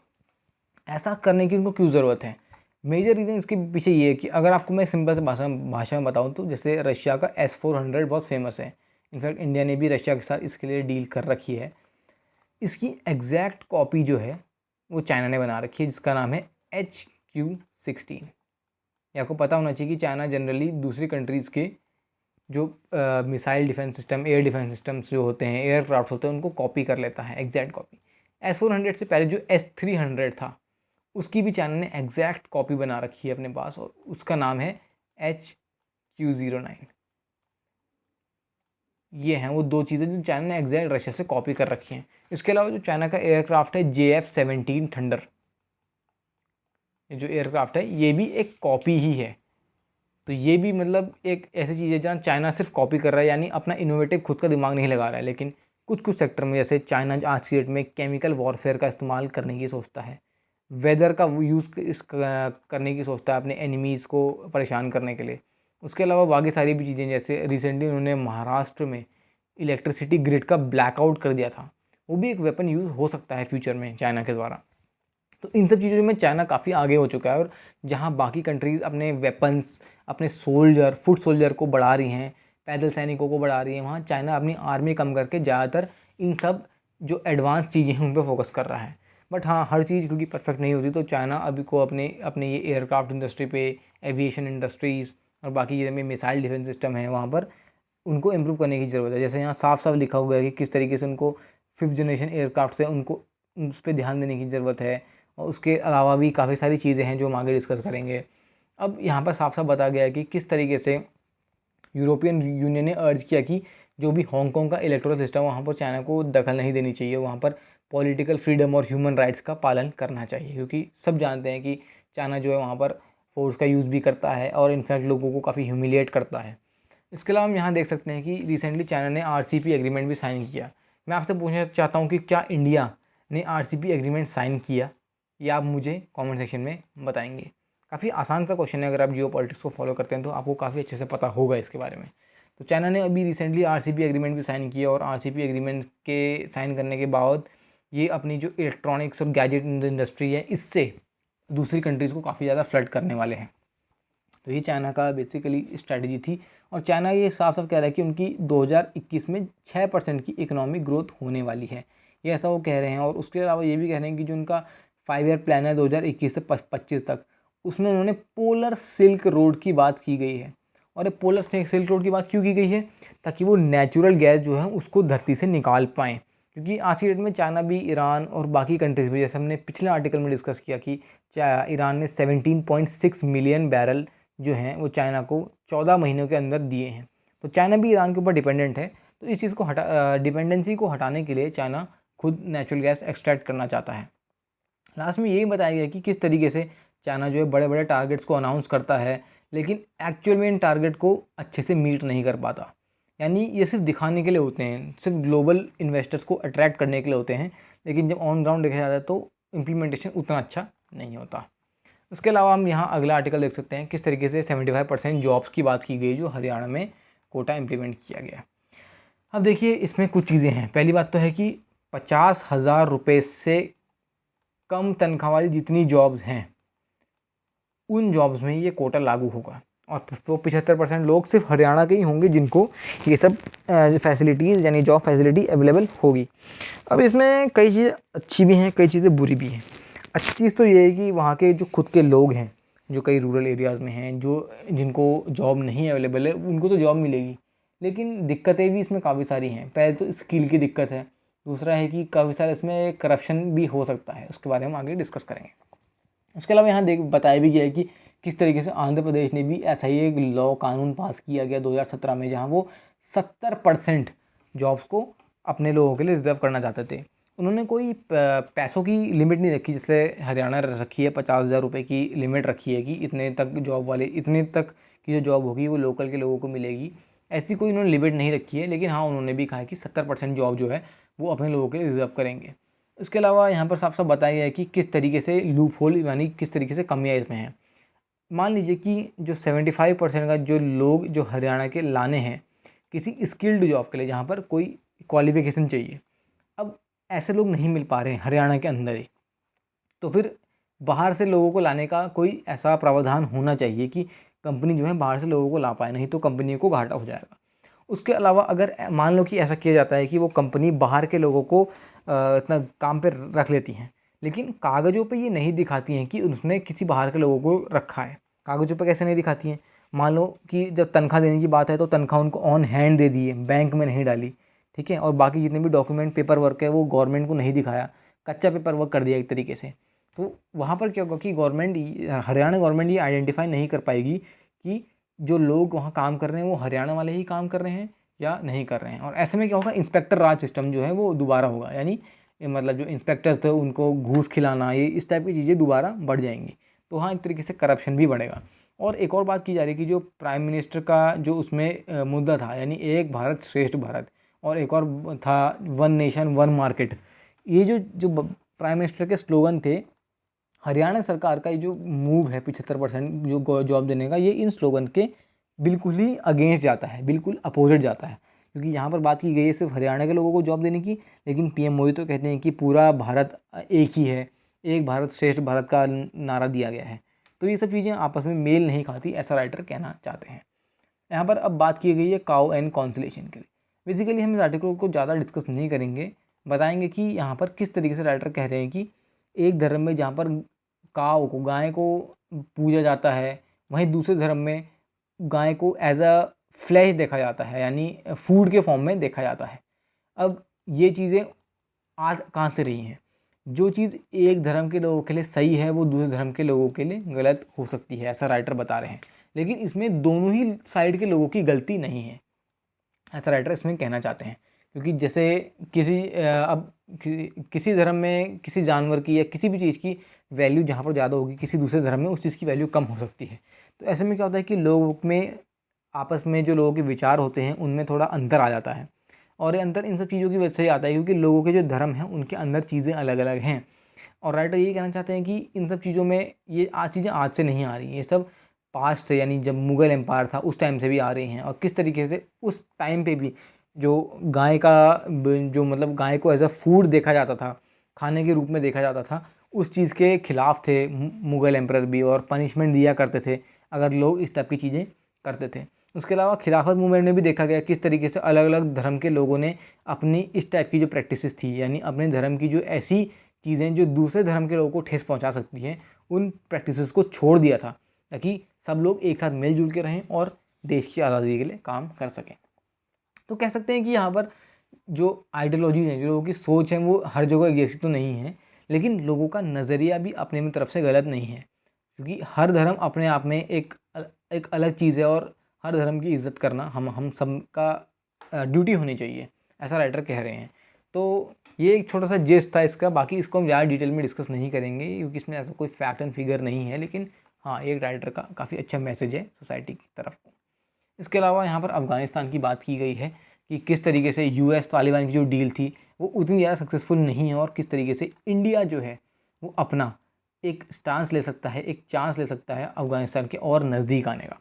ऐसा करने की उनको क्यों ज़रूरत है? मेजर रीज़न इसके पीछे ये है कि अगर आपको मैं सिंपल से भाषा में बताऊँ तो जैसे रशिया का S-400 बहुत फेमस है। इनफैक्ट इंडिया ने भी रशिया के साथ इसके लिए डील कर रखी है। इसकी एग्जैक्ट कॉपी जो है वो चाइना ने बना रखी है, जिसका नाम है HQ-16। ये आपको पता होना चाहिए कि चाइना जनरली दूसरी कंट्रीज़ के जो missile defence system, air defence systems जो होते हैं, एयरक्राफ्ट होते हैं, उनको कॉपी कर लेता है, एग्जैक्ट कॉपी। S-400 से पहले जो S-300 था उसकी भी चाइना ने एग्जैक्ट कॉपी बना रखी है अपने पास, और उसका नाम है HQ-09। ये हैं वो दो चीज़ें जो चाइना ने एग्जैक्ट रशिया से कॉपी कर रखी हैं। इसके अलावा जो चाइना का एयरक्राफ्ट है JF-17 थंडर, ये जो एयरक्राफ्ट है ये भी एक कॉपी ही है। तो ये भी मतलब एक ऐसी चीज़ है जहाँ चाइना सिर्फ कॉपी कर रहा है, यानी अपना इनोवेटिव खुद का दिमाग नहीं लगा रहा है। लेकिन कुछ कुछ सेक्टर में, जैसे चाइना आज की डेट में केमिकल वॉरफेयर का इस्तेमाल करने की सोचता है, वेदर का यूज़ करने की सोचता है अपने एनिमीज़ को परेशान करने के लिए। उसके अलावा बाकी सारी भी चीज़ें, जैसे रिसेंटली उन्होंने महाराष्ट्र में इलेक्ट्रिसिटी ग्रिड का ब्लैकआउट कर दिया था, वो भी एक वेपन यूज़ हो सकता है फ्यूचर में चाइना के द्वारा। तो इन सब चीज़ों में चाइना काफ़ी आगे हो चुका है, और जहाँ बाकी कंट्रीज़ अपने वेपन्स, अपने फुट सोल्जर को बढ़ा रही हैं, पैदल सैनिकों को बढ़ा रही हैं, वहाँ चाइना अपनी आर्मी कम करके ज़्यादातर इन सब जो एडवांस चीज़ें हैं उन पर फोकस कर रहा है। बट हाँ, हर चीज़ क्योंकि परफेक्ट नहीं होती, तो चाइना अभी को अपने ये एयरक्राफ्ट इंडस्ट्री पे, एविएशन इंडस्ट्रीज़ और बाकी चीज़ें में, मिसाइल डिफेंस सिस्टम है, वहाँ पर उनको इम्प्रूव करने की ज़रूरत है। जैसे यहाँ साफ साफ लिखा हुआ है कि किस तरीके से उनको 5th जनरेशन एयरक्राफ्ट से उनको उस पर ध्यान देने की ज़रूरत है, और उसके अलावा भी काफ़ी सारी चीज़ें हैं जो हम आगे डिस्कस करेंगे। अब यहाँ पर साफ साफ बताया गया है कि किस तरीके से यूरोपियन यूनियन ने अर्ज किया कि जो भी हांगकांग का इलेक्टोरल सिस्टम, वहाँ पर चाइना को दखल नहीं देनी चाहिए, वहाँ पर पॉलिटिकल फ्रीडम और ह्यूमन राइट्स का पालन करना चाहिए, क्योंकि सब जानते हैं कि चाइना जो है वहाँ पर फोर्स का यूज़ भी करता है और इनफैक्ट लोगों को काफ़ी ह्यूमिलिएट करता है। इसके अलावा हम यहाँ देख सकते हैं कि रिसेंटली चाइना ने RCEP एग्रीमेंट भी साइन किया। मैं आपसे पूछना चाहता हूँ कि क्या इंडिया ने RCEP एग्रीमेंट साइन किया, या आप मुझे कमेंट सेक्शन में बताएंगे। काफ़ी आसान सा क्वेश्चन है, अगर आप जियो पॉलिटिक्स को फॉलो करते हैं तो आपको काफ़ी अच्छे से पता होगा इसके बारे में। तो चाइना ने अभी रिसेंटली RCEP एग्रीमेंट भी साइन किया, और RCEP एग्रीमेंट के साइन करने के बाद ये अपनी जो इलेक्ट्रॉनिक्स और गैजेट इंडस्ट्री है, इससे दूसरी कंट्रीज़ को काफ़ी ज़्यादा फ्लड करने वाले हैं। तो ये चाइना का बेसिकली स्ट्रैटेजी थी, और चाइना ये साफ साफ कह रहा है कि उनकी 2021 में 6% की इकोनॉमिक ग्रोथ होने वाली है, ये ऐसा वो कह रहे हैं। और उसके अलावा ये भी कह रहे हैं कि जो उनका 5 ईयर प्लान है 2021 से 25 तक, उसमें उन्होंने पोलर सिल्क रोड की बात की गई है। और ये पोलर सिल्क रोड की बात क्यों की गई है? ताकि वो नेचुरल गैस जो है उसको धरती से निकाल पाएँ, क्योंकि आज की डेट में चाइना भी, ईरान और बाकी कंट्रीज भी, जैसे हमने पिछले आर्टिकल में डिस्कस किया कि ईरान ने 17.6 मिलियन बैरल जो हैं वो चाइना को 14 महीनों के अंदर दिए हैं। तो चाइना भी ईरान के ऊपर डिपेंडेंट है, तो इस चीज़ को डिपेंडेंसी को हटाने के लिए चाइना खुद नेचुरल गैस एक्सट्रैक्ट करना चाहता है। लास्ट में यही बताया गया कि किस तरीके से चाइना जो है बड़े बड़े टारगेट्स को अनाउंस करता है, लेकिन एक्चुअल में इन टारगेट को अच्छे से मीट नहीं कर पाता। यानी ये सिर्फ दिखाने के लिए होते हैं, सिर्फ ग्लोबल इन्वेस्टर्स को अट्रैक्ट करने के लिए होते हैं, लेकिन जब ऑन ग्राउंड देखा जाता है तो इम्प्लीमेंटेशन उतना अच्छा नहीं होता। उसके अलावा हम यहाँ अगला आर्टिकल देख सकते हैं, किस तरीके से 75% जॉब्स की बात की गई जो हरियाणा में कोटा इम्प्लीमेंट किया गया। अब देखिए इसमें कुछ चीज़ें हैं। पहली बात तो है कि 50,000 रुपये से कम तनख्वाह वाली जितनी जॉब्स हैं, उन जॉब्स में ये कोटा लागू होगा, और वो 75% लोग सिर्फ हरियाणा के ही होंगे जिनको ये सब फैसिलिटीज़ यानी जॉब फैसिलिटी अवेलेबल होगी। अब इसमें कई चीज़ें अच्छी भी हैं, कई चीज़ें बुरी भी हैं। अच्छी चीज़ तो ये है कि वहाँ के जो खुद के लोग हैं, जो कई रूरल एरियाज़ में हैं, जो जिनको जॉब नहीं अवेलेबल है, उनको तो जॉब मिलेगी, लेकिन दिक्कतें भी इसमें काफ़ी सारी हैं। पहले तो स्किल की दिक्कत है, दूसरा है कि काफ़ी सारे इसमें करप्शन भी हो सकता है, उसके बारे में आगे डिस्कस करेंगे। उसके अलावा यहाँ बताया भी गया है कि किस तरीके से आंध्र प्रदेश ने भी ऐसा ही एक लॉ कानून पास किया गया 2017 में, जहाँ वो 70% जॉब्स को अपने लोगों के लिए रिजर्व करना चाहते थे। उन्होंने कोई पैसों की लिमिट नहीं रखी, जैसे हरियाणा रखी है 50,000 रुपये की लिमिट रखी है कि इतने तक जॉब वाले, इतने तक की जो जॉब होगी वो लोकल के लोगों को मिलेगी, ऐसी कोई उन्होंने लिमिट नहीं रखी है। लेकिन हाँ, उन्होंने भी कहा है कि 70% जॉब जो है वो अपने लोगों के लिए रिजर्व करेंगे। इसके अलावा यहाँ पर साफ साफ बताया गया है कि किस तरीके से लूप होल यानी किस तरीके से कमियाँ इसमें हैं। मान लीजिए कि जो 75% का जो लोग जो हरियाणा के लाने हैं किसी स्किल्ड जॉब के लिए, जहाँ पर कोई क्वालिफिकेशन चाहिए, अब ऐसे लोग नहीं मिल पा रहे हैं हरियाणा के अंदर ही, तो फिर बाहर से लोगों को लाने का कोई ऐसा प्रावधान होना चाहिए कि कंपनी जो है बाहर से लोगों को ला पाए, नहीं तो कंपनी को घाटा हो जाएगा। उसके अलावा अगर मान लो कि ऐसा किया जाता है कि वो कंपनी बाहर के लोगों को इतना काम पे रख लेती हैं, लेकिन कागज़ों पे ये नहीं दिखाती हैं कि उसने किसी बाहर के लोगों को रखा है। कागज़ों पे कैसे नहीं दिखाती हैं? मान लो कि जब तनख्वाह देने की बात है तो तनख्वाह उनको ऑन हैंड दे दी है, बैंक में नहीं डाली, ठीक है, और बाकी जितने भी डॉक्यूमेंट पेपर वर्क है वो गवर्नमेंट को नहीं दिखाया, कच्चा पेपर वर्क कर दिया एक तरीके से। तो वहाँ पर क्या होगा कि गवर्नमेंट, हरियाणा गवर्नमेंट ये आइडेंटिफाई नहीं कर पाएगी कि जो लोग वहाँ काम कर रहे हैं वो हरियाणा वाले ही काम कर रहे हैं या नहीं कर रहे हैं। और ऐसे में क्या होगा, इंस्पेक्टर राज सिस्टम जो है वो दोबारा होगा, यानी मतलब जो इंस्पेक्टर्स थे उनको घूस खिलाना, ये इस टाइप की चीज़ें दोबारा बढ़ जाएंगी। तो हाँ, एक तरीके से करप्शन भी बढ़ेगा। और एक और बात की जा रही है कि जो प्राइम मिनिस्टर का जो उसमें मुद्दा था, यानी एक भारत श्रेष्ठ भारत, और एक और था वन नेशन वन मार्केट, ये जो प्राइम मिनिस्टर के स्लोगन थे, हरियाणा सरकार का ये जो मूव है 75% जो जॉब देने का, ये इन स्लोगन के बिल्कुल ही अगेंस्ट जाता है, बिल्कुल अपोजिट जाता है। क्योंकि यहाँ पर बात की गई है सिर्फ हरियाणा के लोगों को जॉब देने की, लेकिन पीएम मोदी तो कहते हैं कि पूरा भारत एक ही है, एक भारत श्रेष्ठ भारत का नारा दिया गया है। तो ये सब चीज़ें आपस में मेल नहीं खाती, ऐसा राइटर कहना चाहते हैं। यहाँ पर अब बात की गई है काउ एंड कॉन्सुलेशन के लिए। बेसिकली हम इस आर्टिकल को ज़्यादा डिस्कस नहीं करेंगे, बताएंगे कि यहाँ पर किस तरीके से राइटर कह रहे हैं कि एक धर्म में जहाँ पर काव को, गाय को पूजा जाता है, वहीं दूसरे धर्म में गाय को एज अ फ्लैश देखा जाता है, यानी फूड के फॉर्म में देखा जाता है। अब ये चीज़ें आज कहाँ से रही हैं? जो चीज़ एक धर्म के लोगों के लिए सही है वो दूसरे धर्म के लोगों के लिए गलत हो सकती है, ऐसा राइटर बता रहे हैं। लेकिन इसमें दोनों ही साइड के लोगों की गलती नहीं है, ऐसा राइटर इसमें कहना चाहते हैं। क्योंकि जैसे किसी धर्म में किसी जानवर की या किसी भी चीज़ की वैल्यू जहाँ पर ज़्यादा होगी, किसी दूसरे धर्म में उस चीज़ की वैल्यू कम हो सकती है। तो ऐसे में क्या होता है कि लोगों में आपस में जो लोगों के विचार होते हैं उनमें थोड़ा अंतर आ जाता है, और ये अंतर इन सब चीज़ों की वजह से आता है क्योंकि लोगों के जो धर्म हैं उनके अंदर चीज़ें अलग अलग हैं। और राइटर यही कहना चाहते हैं कि इन सब चीज़ों में ये चीज़ें आज से नहीं आ रही, ये सब पास्ट से, यानी जब मुग़ल एम्पायर था उस टाइम से भी आ रही हैं। और किस तरीके से उस टाइम पे भी जो गाय का जो मतलब गाय को एज अ फूड देखा जाता था, खाने के रूप में देखा जाता था, उस चीज़ के खिलाफ थे मुग़ल एम्पायर भी, और पनिशमेंट दिया करते थे अगर लोग इस टाइप की चीज़ें करते थे। उसके अलावा खिलाफत मूवमेंट में भी देखा गया किस तरीके से अलग अलग धर्म के लोगों ने अपनी इस टाइप की जो प्रैक्टिसेस थी, यानी अपने धर्म की जो ऐसी चीज़ें जो दूसरे धर्म के लोगों को ठेस पहुंचा सकती हैं, उन प्रैक्टिसेस को छोड़ दिया था ताकि सब लोग एक साथ मिलजुल के रहें और देश की आज़ादी के लिए काम कर सकें। तो कह सकते हैं कि यहाँ पर जो आइडियोलॉजीज़ हैं, जो लोगों की सोच है, वो हर जगह एक जैसी तो नहीं है, लेकिन लोगों का नज़रिया भी अपने में तरफ से गलत नहीं है। क्योंकि हर धर्म अपने आप में एक अलग चीज़ है, और हर धर्म की इज़्ज़त करना हम सबका ड्यूटी होनी चाहिए, ऐसा राइटर कह रहे हैं। तो ये एक छोटा सा जेस्ट था इसका, बाकी इसको हम ज़्यादा डिटेल में डिस्कस नहीं करेंगे क्योंकि इसमें ऐसा कोई फैक्ट एंड फिगर नहीं है, लेकिन हाँ, एक राइटर का काफ़ी अच्छा मैसेज है सोसाइटी की तरफ को। इसके अलावा यहाँ पर अफ़गानिस्तान की बात की गई है कि किस तरीके से यूएस तालिबान की जो डील थी वो उतनी ज़्यादा सक्सेसफुल नहीं है, और किस तरीके से इंडिया जो है वो अपना एक स्टांस ले सकता है, एक चांस ले सकता है अफ़गानिस्तान के और नज़दीक आने का।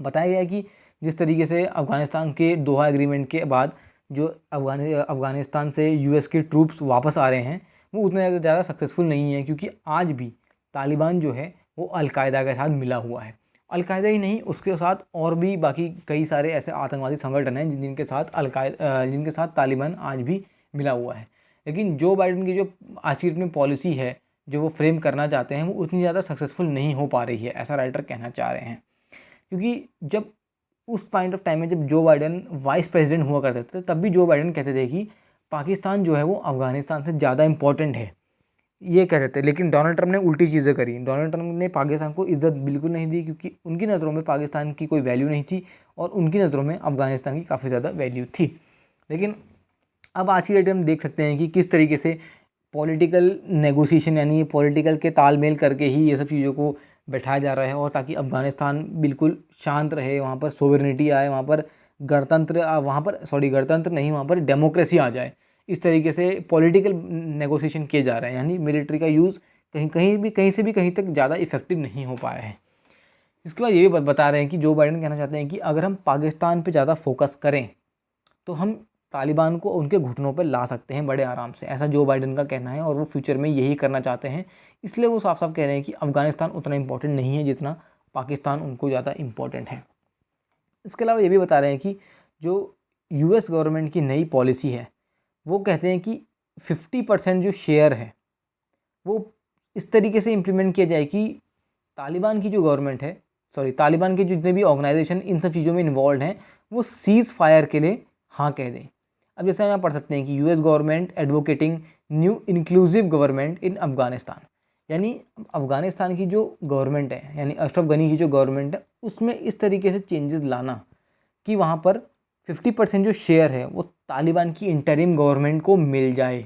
बताया गया है कि जिस तरीके से अफ़गानिस्तान के दोहा एग्रीमेंट के बाद जो अफ़गानिस्तान से यूएस के ट्रूप्स वापस आ रहे हैं वो उतने ज़्यादा सक्सेसफुल नहीं है, क्योंकि आज भी तालिबान जो है वो अलकायदा के साथ मिला हुआ है। अलकायदा ही नहीं, उसके साथ और भी बाकी कई सारे ऐसे आतंकवादी संगठन हैं जिनके साथ तालिबान आज भी मिला हुआ है। लेकिन जो बाइडेन की जो आज की डेट में पॉलिसी है जो वो फ्रेम करना चाहते हैं वो उतनी ज़्यादा सक्सेसफुल नहीं हो पा रही है, ऐसा राइटर कहना चाह रहे हैं। क्योंकि जब उस पॉइंट ऑफ टाइम में जब जो बाइडेन वाइस प्रेसिडेंट हुआ करते थे तब भी जो बाइडेन कहते थे कि पाकिस्तान जो है वो अफ़गानिस्तान से ज़्यादा इंपॉर्टेंट है, ये कहते थे। लेकिन डोनाल्ड ट्रंप ने उल्टी चीज़ें करी। डोनाल्ड ट्रंप ने पाकिस्तान को इज़्ज़त बिल्कुल नहीं दी, क्योंकि उनकी नज़रों में पाकिस्तान की कोई वैल्यू नहीं थी और उनकी नज़रों में अफ़गानिस्तान की काफ़ी ज़्यादा वैल्यू थी। लेकिन अब आज की डेट में हम देख सकते हैं कि किस तरीके से पॉलिटिकल नेगोशिएशन, यानी पॉलिटिकल के तालमेल करके ही ये सब चीज़ों को बैठाया जा रहा है, और ताकि अफ़गानिस्तान बिल्कुल शांत रहे, वहाँ पर सोवरेनिटी आए, वहाँ पर गणतंत्र नहीं, वहाँ पर डेमोक्रेसी आ जाए। इस तरीके से पॉलिटिकल नेगोशिएशन किए जा रहे हैं, यानी मिलिट्री का यूज़ कहीं से भी कहीं तक ज़्यादा इफेक्टिव नहीं हो पाया है। इसके बाद ये भी बता रहे हैं कि जो बाइडेन कहना चाहते हैं कि अगर हम पाकिस्तान पे ज़्यादा फोकस करें तो हम तालिबान को उनके घुटनों पर ला सकते हैं बड़े आराम से, ऐसा जो बाइडेन का कहना है, और वो फ्यूचर में यही करना चाहते हैं। इसलिए वो साफ साफ कह रहे हैं कि अफ़गानिस्तान उतना इंपॉर्टेंट नहीं है जितना पाकिस्तान उनको ज़्यादा इंपॉर्टेंट है। इसके अलावा ये भी बता रहे हैं कि जो यूएस गवर्नमेंट की नई पॉलिसी है वो कहते हैं कि 50% जो शेयर है वो इस तरीके से इम्प्लीमेंट किया जाए कि तालिबान की जो गवर्नमेंट है, तालिबान के जितने भी ऑर्गेनाइजेशन इन सब चीज़ों में इन्वॉल्व हैं वो सीज़ फायर के लिए हाँ कह दें। अब जैसे हम यहाँ पढ़ सकते हैं कि US government advocating new inclusive government in Afghanistan, यानी अफ़गानिस्तान की जो गवर्नमेंट है, यानी अशरफ गनी की जो गवर्नमेंट है, उसमें इस तरीके से चेंजेस लाना कि वहाँ पर 50% जो शेयर है वो तालिबान की इंटरिम गवर्नमेंट को मिल जाए।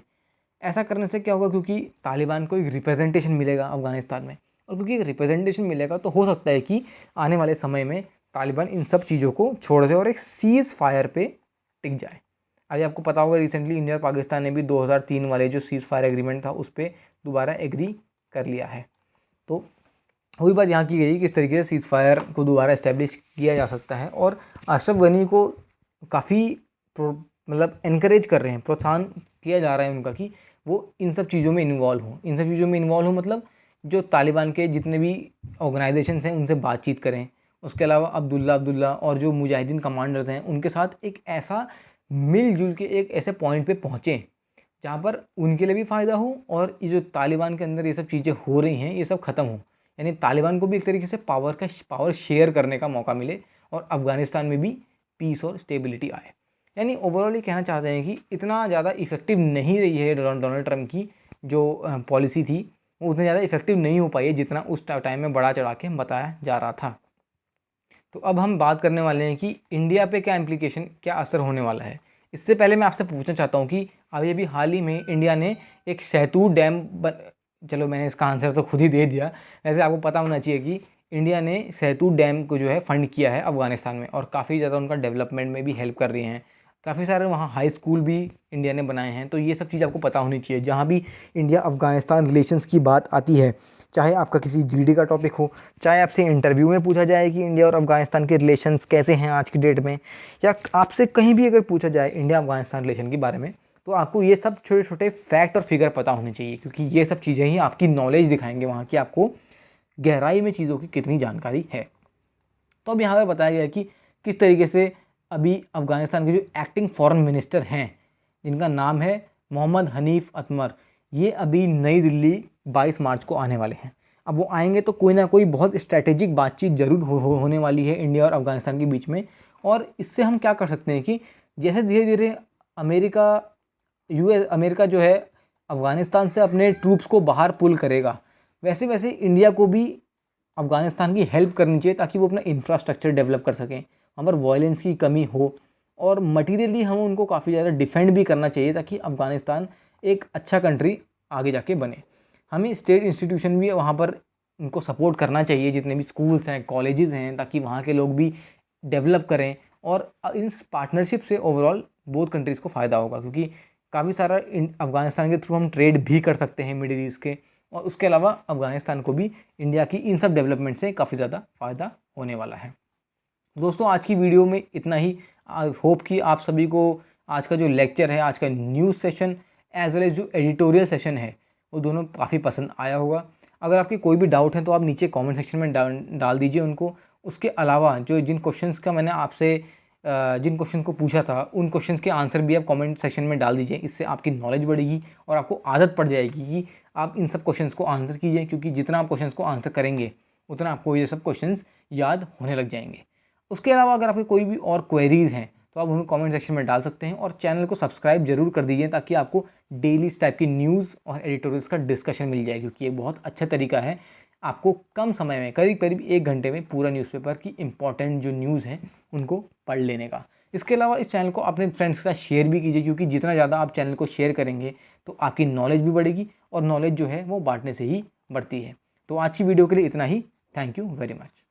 ऐसा करने से क्या होगा, क्योंकि तालिबान को एक रिप्रेजेंटेशन मिलेगा अफ़गानिस्तान में, और क्योंकि एक रिप्रेजेंटेशन मिलेगा तो हो सकता है कि आने वाले समय में तालिबान इन सब चीज़ों को छोड़ दे और एक सीज़ फायर पे टिक जाए। अभी आपको पता होगा रिसेंटली इंडिया और पाकिस्तान ने भी 2003 वाले जो सीज़ फायर एग्रीमेंट था उस पर दोबारा एग्री कर लिया है। तो वही बात यहाँ की गई किस तरीके से सीज़ फायर को दोबारा इस्टेब्लिश किया जा सकता है, और अशरफ गनी को काफ़ी मतलब इनकरेज कर रहे हैं, प्रोत्साहन किया जा रहा है उनका कि वो इन सब चीज़ों में इन्वॉल्व हों। मतलब जो तालिबान के जितने भी ऑर्गेनाइजेशंस हैं उनसे बातचीत करें। उसके अलावा अब्दुल्ला और जो मुजाहिदीन कमांडर्स हैं उनके साथ एक ऐसा मिलजुल के एक ऐसे पॉइंट पे पहुँचें जहाँ पर उनके लिए भी फ़ायदा हो, और ये जो तालिबान के अंदर ये सब चीज़ें हो रही हैं ये सब ख़त्म हो, यानी तालिबान को भी एक तरीके से पावर शेयर करने का मौका मिले और अफ़गानिस्तान में भी पीस और स्टेबिलिटी आए। यानी ओवरऑल ये कहना चाहते हैं कि इतना ज़्यादा इफेक्टिव नहीं रही है डोनाल्ड ट्रंप की जो पॉलिसी थी वो उतनी ज़्यादा इफेक्टिव नहीं हो पाई है जितना उस टाइम में बढ़ा चढ़ा के बताया जा रहा था। तो अब हम बात करने वाले हैं कि इंडिया पे क्या इम्प्लीकेशन, क्या असर होने वाला है। इससे पहले मैं आपसे पूछना चाहता हूँ कि अभी हाल ही में इंडिया ने एक शहतूत डैम चलो मैंने इसका आंसर तो खुद ही दे दिया। वैसे आपको पता होना चाहिए कि इंडिया ने शहतूत डैम को जो है फंड किया है अफ़गानिस्तान में, और काफ़ी ज़्यादा उनका डेवलपमेंट में भी हेल्प कर रही हैं। काफ़ी सारे वहाँ हाई स्कूल भी इंडिया ने बनाए हैं। तो ये सब चीज़ आपको पता होनी चाहिए। जहाँ भी इंडिया अफ़गानिस्तान रिलेशंस की बात आती है, चाहे आपका किसी जीडी का टॉपिक हो, चाहे आपसे इंटरव्यू में पूछा जाए कि इंडिया और अफ़गानिस्तान के रिलेशंस कैसे हैं आज की डेट में, या आपसे कहीं भी अगर पूछा जाए इंडिया अफ़गानिस्तान रिलेशन के बारे में, तो आपको ये सब छोटे छोटे फैक्ट और फिगर पता होने चाहिए, क्योंकि ये सब चीज़ें ही आपकी नॉलेज दिखाएंगे वहाँ की आपको गहराई में चीज़ों की कितनी जानकारी है। तो अब यहाँ पर बताया गया कि किस तरीके से अभी अफ़गानिस्तान के जो एक्टिंग फॉरेन मिनिस्टर हैं, जिनका नाम है मोहम्मद हनीफ अतमर, ये अभी नई दिल्ली 22 मार्च को आने वाले हैं। अब वो आएंगे तो कोई ना कोई बहुत स्ट्रैटेजिक बातचीत ज़रूर होने वाली है इंडिया और अफ़गानिस्तान के बीच में। और इससे हम क्या कर सकते हैं कि जैसे धीरे धीरे अमेरिका जो है अफ़गानिस्तान से अपने ट्रूप्स को बाहर पुल करेगा, वैसे वैसे इंडिया को भी अफ़गानिस्तान की हेल्प करनी चाहिए ताकि वो अपना इंफ्रास्ट्रक्चर डेवलप कर सकें, वहाँ पर वायलेंस की कमी हो, और मटीरियली हमें उनको काफ़ी ज़्यादा डिफेंड भी करना चाहिए ताकि अफ़गानिस्तान एक अच्छा कंट्री आगे जाके बने। हमें स्टेट इंस्टीट्यूशन भी वहाँ पर उनको सपोर्ट करना चाहिए, जितने भी स्कूल्स हैं, कॉलेजेस हैं, ताकि वहाँ के लोग भी डेवलप करें। और इस पार्टनरशिप से ओवरऑल बोथ कंट्रीज़ को फ़ायदा होगा, क्योंकि काफ़ी सारा अफ़गानिस्तान के थ्रू हम ट्रेड भी कर सकते हैं मिडिल ईस्ट के, और उसके अलावा अफ़गानिस्तान को भी इंडिया की इन सब डेवलपमेंट से काफ़ी ज़्यादा फ़ायदा होने वाला है। दोस्तों आज की वीडियो में इतना ही। आई होप कि आप सभी को आज का जो लेक्चर है, आज का news session as well as जो एडिटोरियल सेशन है, वो दोनों काफ़ी पसंद आया होगा। अगर आपके कोई भी डाउट है तो आप नीचे कमेंट सेक्शन में डाल दीजिए उनको। उसके अलावा जो जिन क्वेश्चंस का मैंने आपसे जिन क्वेश्चन को पूछा था, उन क्वेश्चंस के आंसर भी आप कमेंट सेक्शन में डाल दीजिए। इससे आपकी नॉलेज बढ़ेगी और आपको आदत पड़ जाएगी कि आप इन सब क्वेश्चंस को आंसर कीजिए, क्योंकि जितना आप क्वेश्चंस को आंसर करेंगे उतना आपको ये सब क्वेश्चंस याद होने लग जाएंगे। उसके अलावा अगर आपके कोई भी और क्वेरीज़ हैं तो आप उन्हें कमेंट सेक्शन में डाल सकते हैं, और चैनल को सब्सक्राइब जरूर कर दीजिए ताकि आपको डेली इस टाइप की न्यूज़ और एडिटोरियल्स का डिस्कशन मिल जाए, क्योंकि ये बहुत अच्छा तरीका है आपको कम समय में, करीब करीब 1 घंटे में पूरा न्यूज़पेपर की इंपॉर्टेंट जो न्यूज़ हैं उनको पढ़ लेने का। इसके अलावा इस चैनल को अपने फ्रेंड्स के साथ शेयर भी कीजिए, क्योंकि जितना ज़्यादा आप चैनल को शेयर करेंगे तो आपकी नॉलेज भी बढ़ेगी, और नॉलेज जो है वो बांटने से ही बढ़ती है। तो आज की वीडियो के लिए इतना ही। Thank you very much.